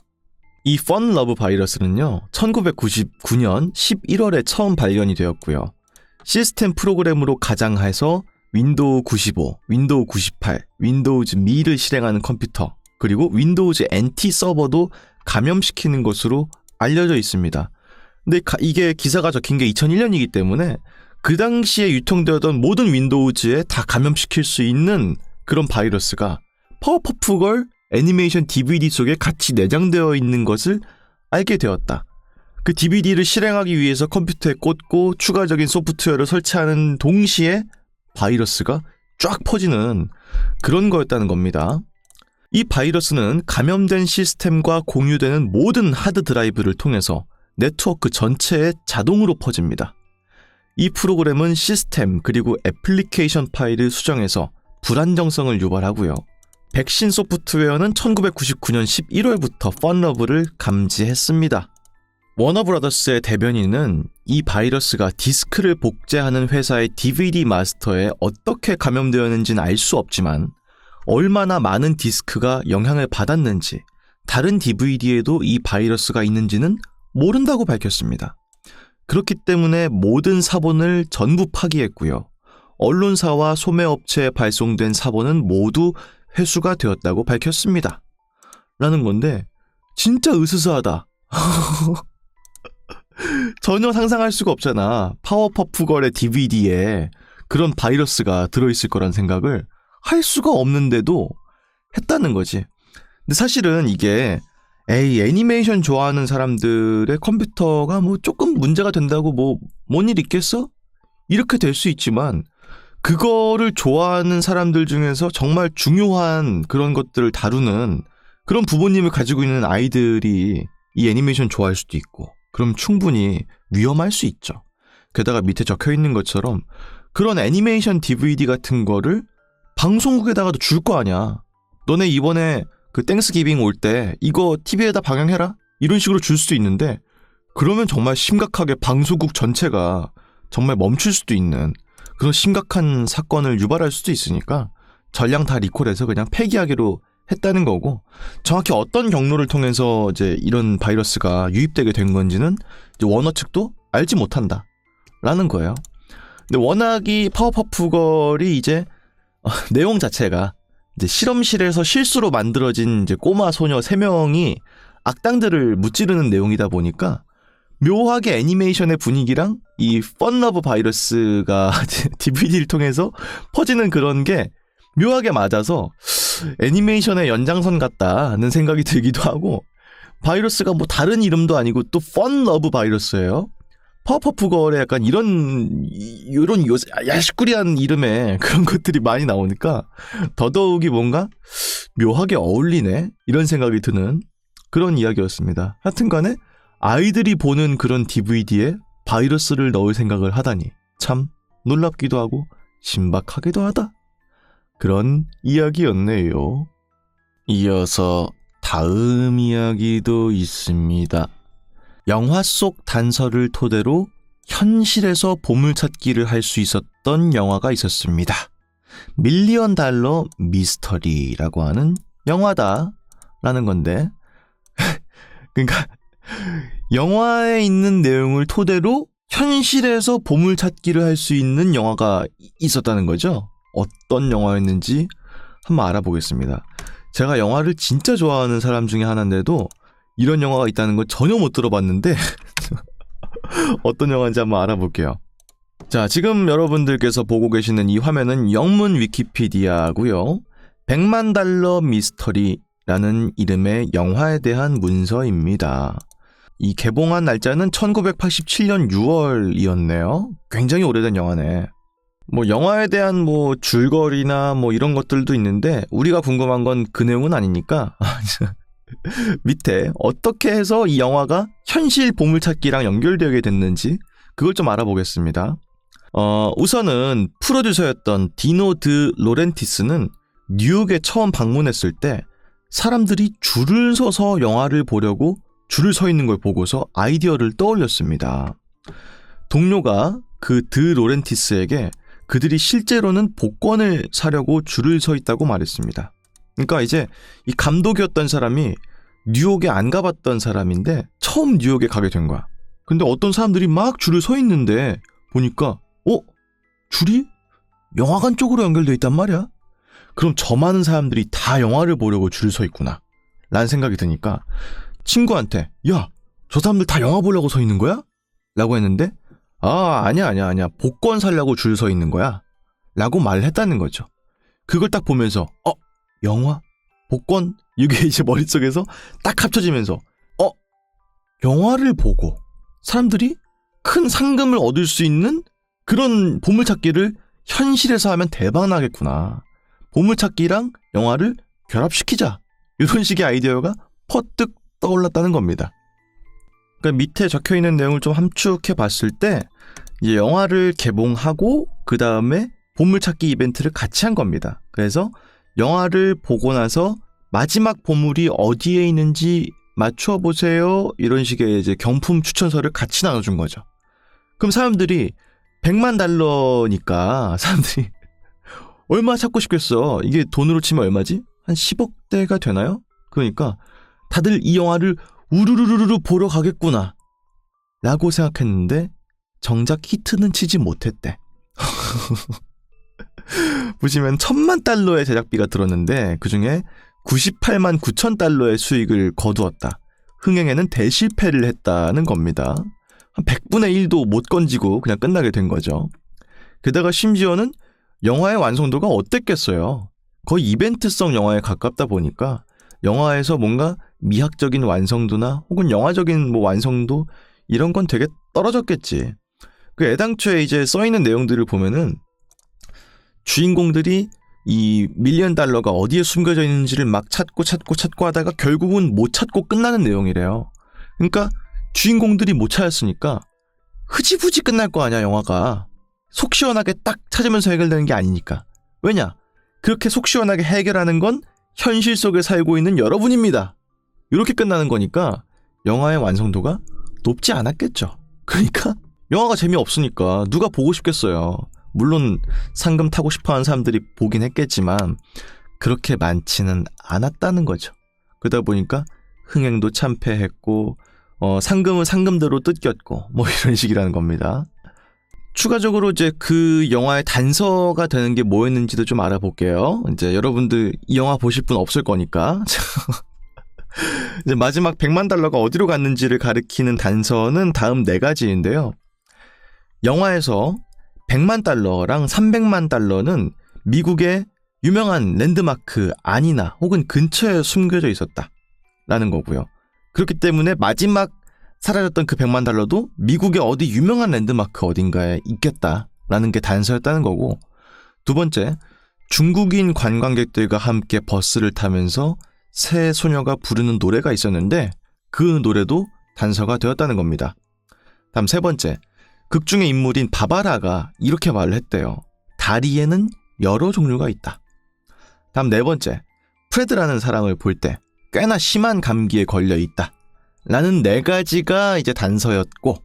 이 펀러브 바이러스는요, 1999년 11월에 처음 발견이 되었고요. 시스템 프로그램으로 가장해서 윈도우 95, 윈도우 98, 윈도우즈 미를 실행하는 컴퓨터, 그리고 윈도우즈 NT 서버도 감염시키는 것으로 알려져 있습니다. 근데 이게 기사가 적힌 게 2001년이기 때문에 그 당시에 유통되었던 모든 윈도우즈에 다 감염시킬 수 있는 그런 바이러스가 파워퍼프걸 애니메이션 DVD 속에 같이 내장되어 있는 것을 알게 되었다. 그 DVD를 실행하기 위해서 컴퓨터에 꽂고 추가적인 소프트웨어를 설치하는 동시에 바이러스가 쫙 퍼지는 그런 거였다는 겁니다. 이 바이러스는 감염된 시스템과 공유되는 모든 하드 드라이브를 통해서 네트워크 전체에 자동으로 퍼집니다. 이 프로그램은 시스템 그리고 애플리케이션 파일을 수정해서 불안정성을 유발하고요. 백신 소프트웨어는 1999년 11월부터 펀러브를 감지했습니다. 워너브라더스의 대변인은 이 바이러스가 디스크를 복제하는 회사의 DVD 마스터에 어떻게 감염되었는지는 알 수 없지만 얼마나 많은 디스크가 영향을 받았는지 다른 DVD에도 이 바이러스가 있는지는 모른다고 밝혔습니다. 그렇기 때문에 모든 사본을 전부 파기했고요. 언론사와 소매업체에 발송된 사본은 모두 회수가 되었다고 밝혔습니다. 라는 건데 진짜 으스스하다. 전혀 상상할 수가 없잖아. 파워퍼프걸의 DVD에 그런 바이러스가 들어있을 거란 생각을 할 수가 없는데도 했다는 거지. 근데 사실은 이게 애니메이션 좋아하는 사람들의 컴퓨터가 조금 문제가 된다고 뭔 일 있겠어? 이렇게 될 수 있지만 그거를 좋아하는 사람들 중에서 정말 중요한 그런 것들을 다루는 그런 부모님을 가지고 있는 아이들이 이 애니메이션 좋아할 수도 있고 그럼 충분히 위험할 수 있죠. 게다가 밑에 적혀 있는 것처럼 그런 애니메이션 DVD 같은 거를 방송국에다가도 줄 거 아니야. 너네 이번에 그 땡스기빙 올 때 이거 TV에다 방영해라? 이런 식으로 줄 수도 있는데 그러면 정말 심각하게 방송국 전체가 정말 멈출 수도 있는 그런 심각한 사건을 유발할 수도 있으니까 전량 다 리콜해서 그냥 폐기하기로 했다는 거고 정확히 어떤 경로를 통해서 이제 이런 바이러스가 유입되게 된 건지는 이제 워너 측도 알지 못한다 라는 거예요. 근데 워낙 이 파워퍼프걸이 이제 내용 자체가 이제 실험실에서 실수로 만들어진 이제 꼬마 소녀 3명이 악당들을 무찌르는 내용이다 보니까 묘하게 애니메이션의 분위기랑 이 펀러브 바이러스가 DVD를 통해서 퍼지는 그런 게 묘하게 맞아서 애니메이션의 연장선 같다는 생각이 들기도 하고 바이러스가 다른 이름도 아니고 또 펀러브 바이러스예요. 파워퍼프걸에 약간 이런 야식꾸리한 이름의 그런 것들이 많이 나오니까 더더욱이 뭔가 묘하게 어울리네 이런 생각이 드는 그런 이야기였습니다. 하여튼간에 아이들이 보는 그런 DVD에 바이러스를 넣을 생각을 하다니 참 놀랍기도 하고 신박하기도 하다. 그런 이야기였네요. 이어서 다음 이야기도 있습니다. 영화 속 단서를 토대로 현실에서 보물찾기를 할 수 있었던 영화가 있었습니다. 밀리언 달러 미스터리라고 하는 영화다 라는 건데 그러니까 영화에 있는 내용을 토대로 현실에서 보물찾기를 할 수 있는 영화가 있었다는 거죠. 어떤 영화였는지 한번 알아보겠습니다. 제가 영화를 진짜 좋아하는 사람 중에 하나인데도 이런 영화가 있다는 걸 전혀 못 들어봤는데 어떤 영화인지 한번 알아볼게요. 자, 지금 여러분들께서 보고 계시는 이 화면은 영문 위키피디아고요. 100만 달러 미스터리라는 이름의 영화에 대한 문서입니다. 이 개봉한 날짜는 1987년 6월이었네요. 굉장히 오래된 영화네. 뭐 영화에 대한 뭐 줄거리나 뭐 이런 것들도 있는데 우리가 궁금한 건 그 내용은 아니니까 밑에 어떻게 해서 이 영화가 현실 보물찾기랑 연결되게 됐는지 그걸 좀 알아보겠습니다. 우선은 프로듀서였던 디노 드 로렌티스는 뉴욕에 처음 방문했을 때 사람들이 줄을 서서 영화를 보려고 줄을 서 있는 걸 보고서 아이디어를 떠올렸습니다. 동료가 그 드 로렌티스에게 그들이 실제로는 복권을 사려고 줄을 서 있다고 말했습니다. 그러니까 이제 이 감독이었던 사람이 뉴욕에 안 가봤던 사람인데 처음 뉴욕에 가게 된 거야. 근데 어떤 사람들이 막 줄을 서 있는데 보니까 줄이 영화관 쪽으로 연결돼 있단 말이야. 그럼 저 많은 사람들이 다 영화를 보려고 줄을 서 있구나 라는 생각이 드니까 친구한테 야, 저 사람들 다 영화 보려고 서 있는 거야? 라고 했는데 아니야. 복권 사려고 줄 서 있는 거야. 라고 말을 했다는 거죠. 그걸 딱 보면서 영화? 복권? 이게 이제 머릿속에서 딱 합쳐지면서 영화를 보고 사람들이 큰 상금을 얻을 수 있는 그런 보물찾기를 현실에서 하면 대박 나겠구나. 보물찾기랑 영화를 결합시키자. 이런 식의 아이디어가 퍼뜩 떠올랐다는 겁니다. 그러니까 밑에 적혀있는 내용을 좀 함축해 봤을 때 이제 영화를 개봉하고 그 다음에 보물찾기 이벤트를 같이 한 겁니다. 그래서 영화를 보고 나서 마지막 보물이 어디에 있는지 맞춰보세요. 이런 식의 이제 경품 추천서를 같이 나눠준 거죠. 그럼 사람들이 100만 달러니까 사람들이 얼마 찾고 싶겠어. 이게 돈으로 치면 얼마지? 한 10억대가 되나요? 그러니까 다들 이 영화를 우르르르르 보러 가겠구나 라고 생각했는데 정작 히트는 치지 못했대. 보시면 1000만 달러의 제작비가 들었는데 그중에 98만 9천 달러의 수익을 거두었다. 흥행에는 대실패를 했다는 겁니다. 한 100분의 1도 못 건지고 그냥 끝나게 된 거죠. 게다가 심지어는 영화의 완성도가 어땠겠어요. 거의 이벤트성 영화에 가깝다 보니까 영화에서 뭔가 미학적인 완성도나 혹은 영화적인 뭐 완성도 이런 건 되게 떨어졌겠지. 그 애당초에 이제 써있는 내용들을 보면은 주인공들이 이 밀리언 달러가 어디에 숨겨져 있는지를 막 찾고 하다가 결국은 못 찾고 끝나는 내용이래요. 그러니까 주인공들이 못 찾았으니까 흐지부지 끝날 거 아니야 영화가. 속 시원하게 딱 찾으면서 해결되는 게 아니니까. 왜냐? 그렇게 속 시원하게 해결하는 건 현실 속에 살고 있는 여러분입니다. 이렇게 끝나는 거니까 영화의 완성도가 높지 않았겠죠. 그러니까 영화가 재미없으니까 누가 보고 싶겠어요. 물론 상금 타고 싶어하는 사람들이 보긴 했겠지만 그렇게 많지는 않았다는 거죠. 그러다 보니까 흥행도 참패했고 상금은 상금대로 뜯겼고 뭐 이런 식이라는 겁니다. 추가적으로 이제 그 영화의 단서가 되는 게 뭐였는지도 좀 알아볼게요. 이제 여러분들 이 영화 보실 분 없을 거니까 이제 마지막 100만 달러가 어디로 갔는지를 가리키는 단서는 다음 4가지인데요. 영화에서 100만 달러랑 300만 달러는 미국의 유명한 랜드마크 안이나 혹은 근처에 숨겨져 있었다라는 거고요. 그렇기 때문에 마지막 사라졌던 그 100만 달러도 미국의 어디 유명한 랜드마크 어딘가에 있겠다라는 게 단서였다는 거고, 두 번째, 중국인 관광객들과 함께 버스를 타면서 새 소녀가 부르는 노래가 있었는데 그 노래도 단서가 되었다는 겁니다. 다음 세 번째, 극 중의 인물인 바바라가 이렇게 말을 했대요. 다리에는 여러 종류가 있다. 다음 네 번째, 프레드라는 사람을 볼 때 꽤나 심한 감기에 걸려 있다. 라는 4가지가 이제 단서였고,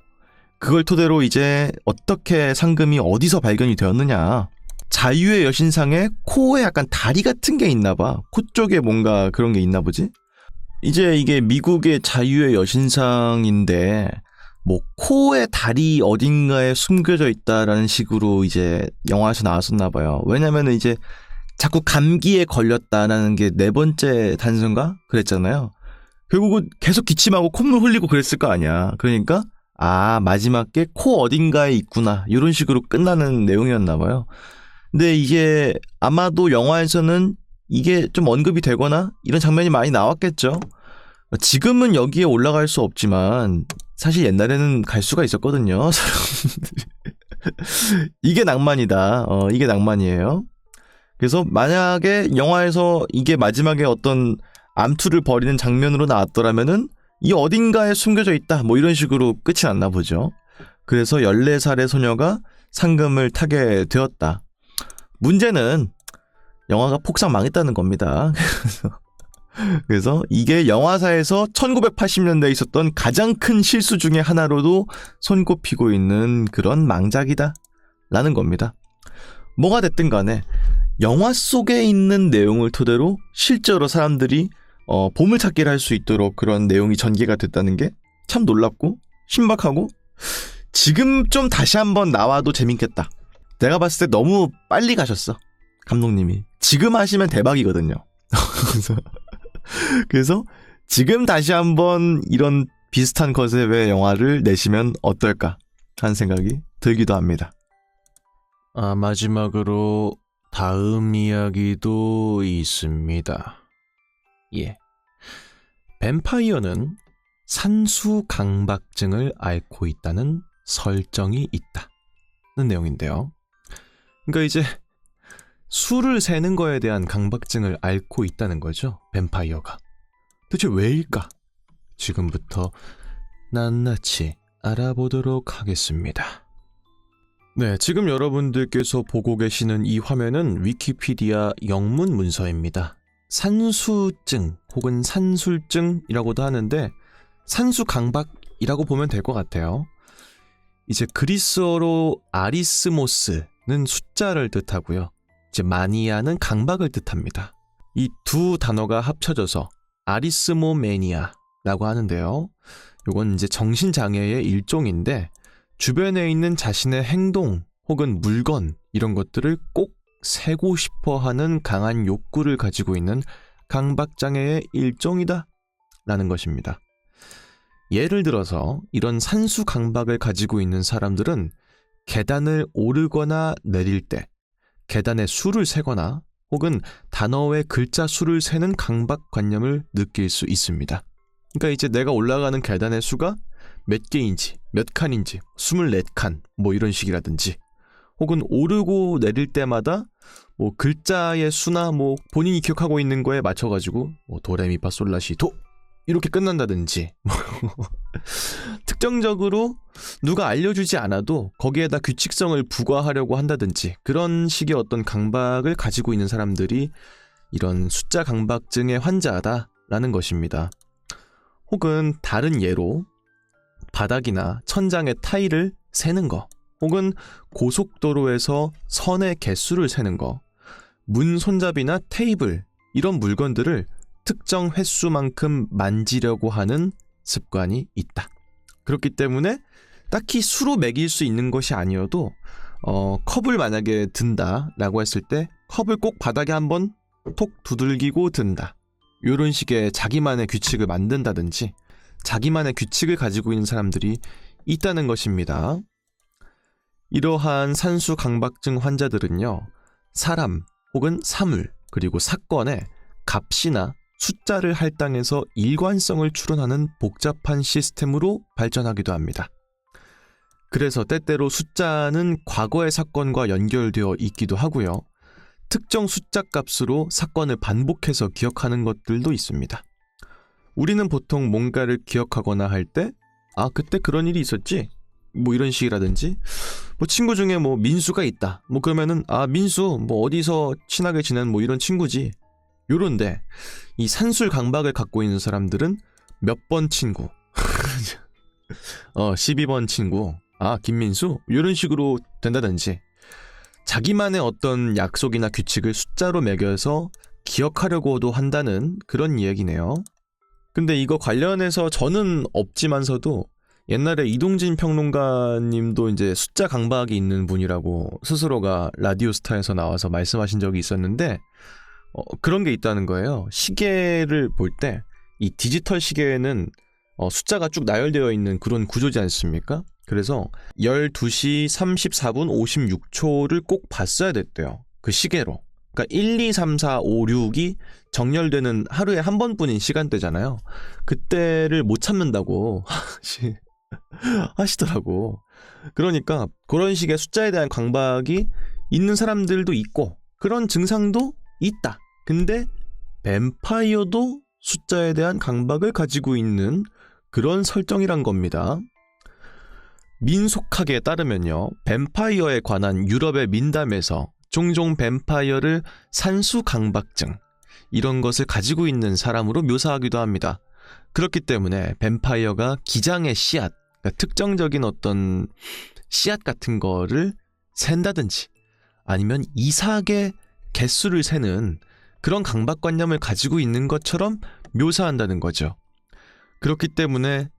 그걸 토대로 이제 어떻게 상금이 어디서 발견이 되었느냐. 자유의 여신상에 코에 약간 다리 같은 게 있나 봐. 코 쪽에 뭔가 그런 게 있나 보지? 이제 이게 미국의 자유의 여신상인데 뭐 코에 다리 어딘가에 숨겨져 있다라는 식으로 이제 영화에서 나왔었나 봐요. 왜냐면은 이제 자꾸 감기에 걸렸다라는 게 네 번째 단서인가? 그랬잖아요. 결국은 계속 기침하고 콧물 흘리고 그랬을 거 아니야. 그러니까 마지막 게 코 어딘가에 있구나 이런 식으로 끝나는 내용이었나 봐요. 근데 이게 아마도 영화에서는 이게 좀 언급이 되거나 이런 장면이 많이 나왔겠죠. 지금은 여기에 올라갈 수 없지만 사실 옛날에는 갈 수가 있었거든요. 이게 낭만이다. 이게 낭만이에요. 그래서 만약에 영화에서 이게 마지막에 어떤 암투를 벌이는 장면으로 나왔더라면은 이 어딘가에 숨겨져 있다 뭐 이런 식으로 끝이 났나 보죠. 그래서 14살의 소녀가 상금을 타게 되었다. 문제는 영화가 폭삭 망했다는 겁니다. 그래서 이게 영화사에서 1980년대에 있었던 가장 큰 실수 중에 하나로도 손꼽히고 있는 그런 망작이다 라는 겁니다. 뭐가 됐든 간에 영화 속에 있는 내용을 토대로 실제로 사람들이 보물찾기를 할 수 있도록 그런 내용이 전개가 됐다는 게 참 놀랍고 신박하고 지금 좀 다시 한번 나와도 재밌겠다. 내가 봤을 때 너무 빨리 가셨어. 감독님이. 지금 하시면 대박이거든요. 그래서 지금 다시 한번 이런 비슷한 컨셉의 영화를 내시면 어떨까 하는 생각이 들기도 합니다. 마지막으로 다음 이야기도 있습니다. 예. 뱀파이어는 산수강박증을 앓고 있다는 설정이 있다는 내용인데요. 그러니까 이제 수를 세는 거에 대한 강박증을 앓고 있다는 거죠. 뱀파이어가. 도대체 왜일까? 지금부터 낱낱이 알아보도록 하겠습니다. 네, 지금 여러분들께서 보고 계시는 이 화면은 위키피디아 영문 문서입니다. 산수증 혹은 산술증이라고도 하는데 산수강박이라고 보면 될 것 같아요. 이제 그리스어로 아리스모스는 숫자를 뜻하고요. 이제 마니아는 강박을 뜻합니다. 이 두 단어가 합쳐져서 아리스모매니아라고 하는데요. 이건 이제 정신장애의 일종인데 주변에 있는 자신의 행동 혹은 물건 이런 것들을 꼭 세고 싶어 하는 강한 욕구를 가지고 있는 강박장애의 일종이다 라는 것입니다. 예를 들어서 이런 산수강박을 가지고 있는 사람들은 계단을 오르거나 내릴 때 계단의 수를 세거나 혹은 단어의 글자 수를 세는 강박관념을 느낄 수 있습니다. 그러니까 이제 내가 올라가는 계단의 수가 몇 개인지, 몇 칸인지, 24칸 뭐 이런 식이라든지 혹은 오르고 내릴 때마다 뭐 글자의 수나 뭐 본인이 기억하고 있는 거에 맞춰가지고 뭐 도레미파솔라시도 이렇게 끝난다든지 특정적으로 누가 알려주지 않아도 거기에다 규칙성을 부과하려고 한다든지 그런 식의 어떤 강박을 가지고 있는 사람들이 이런 숫자 강박증의 환자다라는 것입니다. 혹은 다른 예로 바닥이나 천장의 타일을 세는 거 혹은 고속도로에서 선의 개수를 세는 거 문 손잡이나 테이블 이런 물건들을 특정 횟수만큼 만지려고 하는 습관이 있다. 그렇기 때문에 딱히 수로 매길 수 있는 것이 아니어도 컵을 만약에 든다라고 했을 때 컵을 꼭 바닥에 한번 톡 두들기고 든다. 이런 식의 자기만의 규칙을 만든다든지 자기만의 규칙을 가지고 있는 사람들이 있다는 것입니다. 이러한 산수강박증 환자들은요. 사람 혹은 사물 그리고 사건에 값이나 숫자를 할당해서 일관성을 추론하는 복잡한 시스템으로 발전하기도 합니다. 그래서 때때로 숫자는 과거의 사건과 연결되어 있기도 하고요. 특정 숫자 값으로 사건을 반복해서 기억하는 것들도 있습니다. 우리는 보통 뭔가를 기억하거나 할 때 그때 그런 일이 있었지? 뭐 이런 식이라든지 뭐 친구 중에 뭐 민수가 있다. 뭐 그러면은 민수 뭐 어디서 친하게 지낸 뭐 이런 친구지. 요런데 이 산술 강박을 갖고 있는 사람들은 몇 번 친구 12번 친구 김민수 이런 식으로 된다든지 자기만의 어떤 약속이나 규칙을 숫자로 매겨서 기억하려고도 한다는 그런 이야기네요. 근데 이거 관련해서 저는 없지만서도 옛날에 이동진 평론가님도 이제 숫자 강박이 있는 분이라고 스스로가 라디오스타에서 나와서 말씀하신 적이 있었는데 그런 게 있다는 거예요. 시계를 볼 때 이 디지털 시계에는 숫자가 쭉 나열되어 있는 그런 구조지 않습니까? 그래서 12시 34분 56초를 꼭 봤어야 됐대요. 그 시계로. 그러니까 1, 2, 3, 4, 5, 6이 정렬되는 하루에 한 번뿐인 시간대잖아요. 그때를 못 참는다고 하시더라고. 그러니까 그런 식의 숫자에 대한 강박이 있는 사람들도 있고 그런 증상도 있다. 근데 뱀파이어도 숫자에 대한 강박을 가지고 있는 그런 설정이란 겁니다. 민속학에 따르면요, 뱀파이어에 관한 유럽의 민담에서 종종 뱀파이어를 산수강박증 이런 것을 가지고 있는 사람으로 묘사하기도 합니다. 그렇기 때문에 뱀파이어가 기장의 씨앗, 그러니까 특정적인 어떤 씨앗 같은 거를 샌다든지 아니면 이삭의 개수를 세는 그런 강박관념을 가지고 있는 것처럼 묘사한다는 거죠. 그렇기 때문에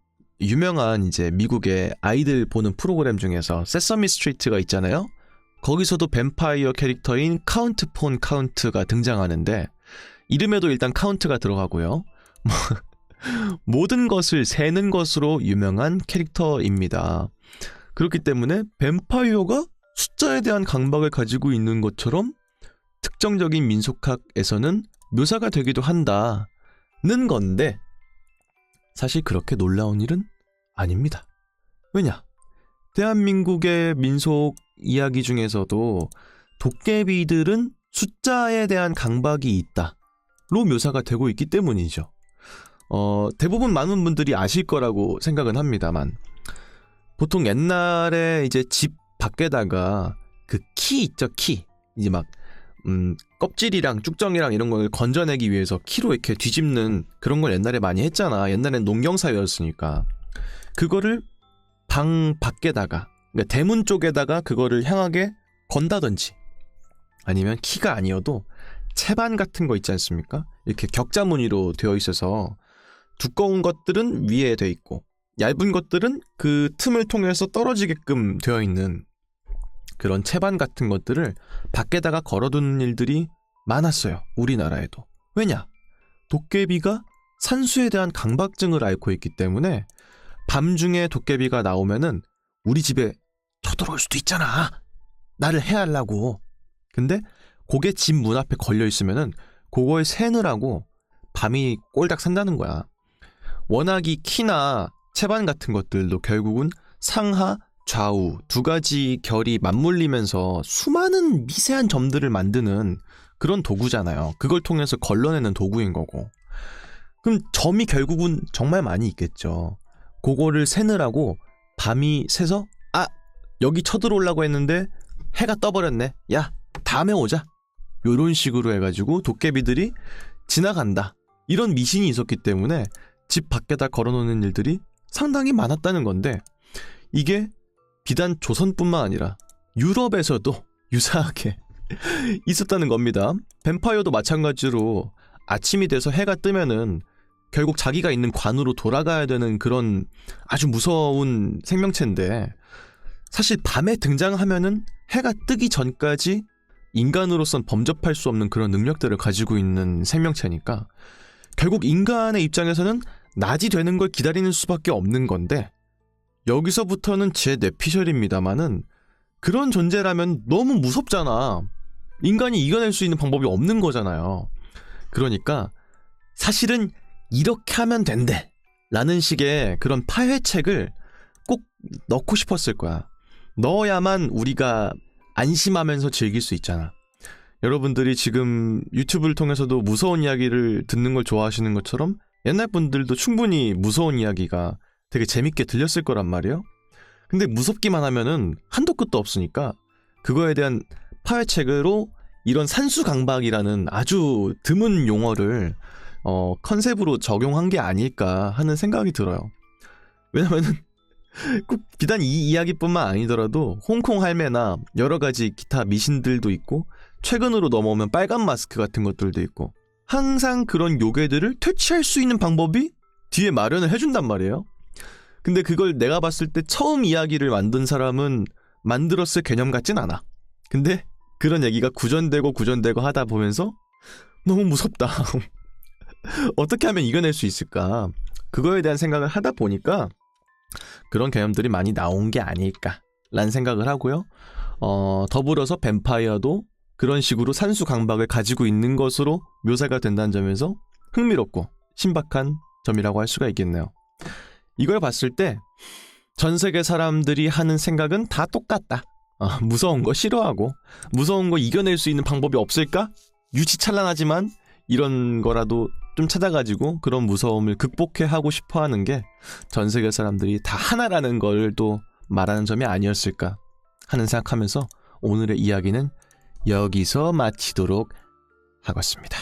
유명한 이제 미국의 아이들 보는 프로그램 중에서 세서미 스트리트가 있잖아요. 거기서도 뱀파이어 캐릭터인 카운트 폰 카운트가 등장하는데 이름에도 일단 카운트가 들어가고요. 모든 것을 세는 것으로 유명한 캐릭터입니다. 그렇기 때문에 뱀파이어가 숫자에 대한 강박을 가지고 있는 것처럼 특정적인 민속학에서는 묘사가 되기도 한다는 건데 사실 그렇게 놀라운 일은 아닙니다. 왜냐? 대한민국의 민속 이야기 중에서도 도깨비들은 숫자에 대한 강박이 있다로 묘사가 되고 있기 때문이죠. 대부분 많은 분들이 아실 거라고 생각은 합니다만 보통 옛날에 이제 집 밖에다가 그 키 있죠, 키. 이제 막 껍질이랑 쭉정이랑 이런 걸 건져내기 위해서 키로 이렇게 뒤집는 그런 걸 옛날에 많이 했잖아. 옛날엔 농경사회였으니까. 그거를 방 밖에다가, 그러니까 대문 쪽에다가 그거를 향하게 건다든지 아니면 키가 아니어도 채반 같은 거 있지 않습니까? 이렇게 격자 무늬로 되어 있어서 두꺼운 것들은 위에 돼 있고 얇은 것들은 그 틈을 통해서 떨어지게끔 되어 있는 그런 채반 같은 것들을 밖에다가 걸어두는 일들이 많았어요. 우리나라에도. 왜냐? 도깨비가 산수에 대한 강박증을 앓고 있기 때문에 밤중에 도깨비가 나오면은 우리 집에 쳐들어올 수도 있잖아. 나를 해하려고. 근데 그게 집 문 앞에 걸려 있으면은 그거에 새느라고 밤이 꼴딱 샌다는 거야. 워낙 이 키나 채반 같은 것들도 결국은 상하, 좌우 두 가지 결이 맞물리면서 수많은 미세한 점들을 만드는 그런 도구잖아요. 그걸 통해서 걸러내는 도구인 거고. 그럼 점이 결국은 정말 많이 있겠죠. 그거를 세느라고 밤이 새서 여기 쳐들어오려고 했는데 해가 떠버렸네. 야, 다음에 오자. 요런 식으로 해가지고 도깨비들이 지나간다. 이런 미신이 있었기 때문에 집 밖에다 걸어놓는 일들이 상당히 많았다는 건데 이게 비단 조선뿐만 아니라 유럽에서도 유사하게 있었다는 겁니다. 뱀파이어도 마찬가지로 아침이 돼서 해가 뜨면은 결국 자기가 있는 관으로 돌아가야 되는 그런 아주 무서운 생명체인데 사실 밤에 등장하면은 해가 뜨기 전까지 인간으로선 범접할 수 없는 그런 능력들을 가지고 있는 생명체니까 결국 인간의 입장에서는 낮이 되는 걸 기다리는 수밖에 없는 건데 여기서부터는 제 뇌피셜입니다만은 그런 존재라면 너무 무섭잖아. 인간이 이겨낼 수 있는 방법이 없는 거잖아요. 그러니까 사실은 이렇게 하면 된대 라는 식의 그런 파회책을 꼭 넣고 싶었을 거야. 넣어야만 우리가 안심하면서 즐길 수 있잖아. 여러분들이 지금 유튜브를 통해서도 무서운 이야기를 듣는 걸 좋아하시는 것처럼 옛날 분들도 충분히 무서운 이야기가 되게 재밌게 들렸을 거란 말이에요. 근데 무섭기만 하면은 한도 끝도 없으니까 그거에 대한 파회책으로 이런 산수강박이라는 아주 드문 용어를 컨셉으로 적용한 게 아닐까 하는 생각이 들어요. 왜냐면은 꼭 비단 이 이야기뿐만 아니더라도 홍콩 할매나 여러 가지 기타 미신들도 있고 최근으로 넘어오면 빨간 마스크 같은 것들도 있고 항상 그런 요괴들을 퇴치할 수 있는 방법이 뒤에 마련을 해준단 말이에요. 근데 그걸 내가 봤을 때 처음 이야기를 만든 사람은 만들었을 개념 같진 않아. 근데 그런 얘기가 구전되고 하다 보면서 너무 무섭다. 어떻게 하면 이겨낼 수 있을까? 그거에 대한 생각을 하다 보니까 그런 개념들이 많이 나온 게 아닐까라는 생각을 하고요. 더불어서 뱀파이어도 그런 식으로 산수강박을 가지고 있는 것으로 묘사가 된다는 점에서 흥미롭고 신박한 점이라고 할 수가 있겠네요. 이걸 봤을 때 전 세계 사람들이 하는 생각은 다 똑같다. 무서운 거 싫어하고 무서운 거 이겨낼 수 있는 방법이 없을까? 유치찬란하지만 이런 거라도 좀 찾아가지고 그런 무서움을 극복해 하고 싶어 하는 게 전 세계 사람들이 다 하나라는 걸 또 말하는 점이 아니었을까 하는 생각하면서 오늘의 이야기는 여기서 마치도록 하겠습니다.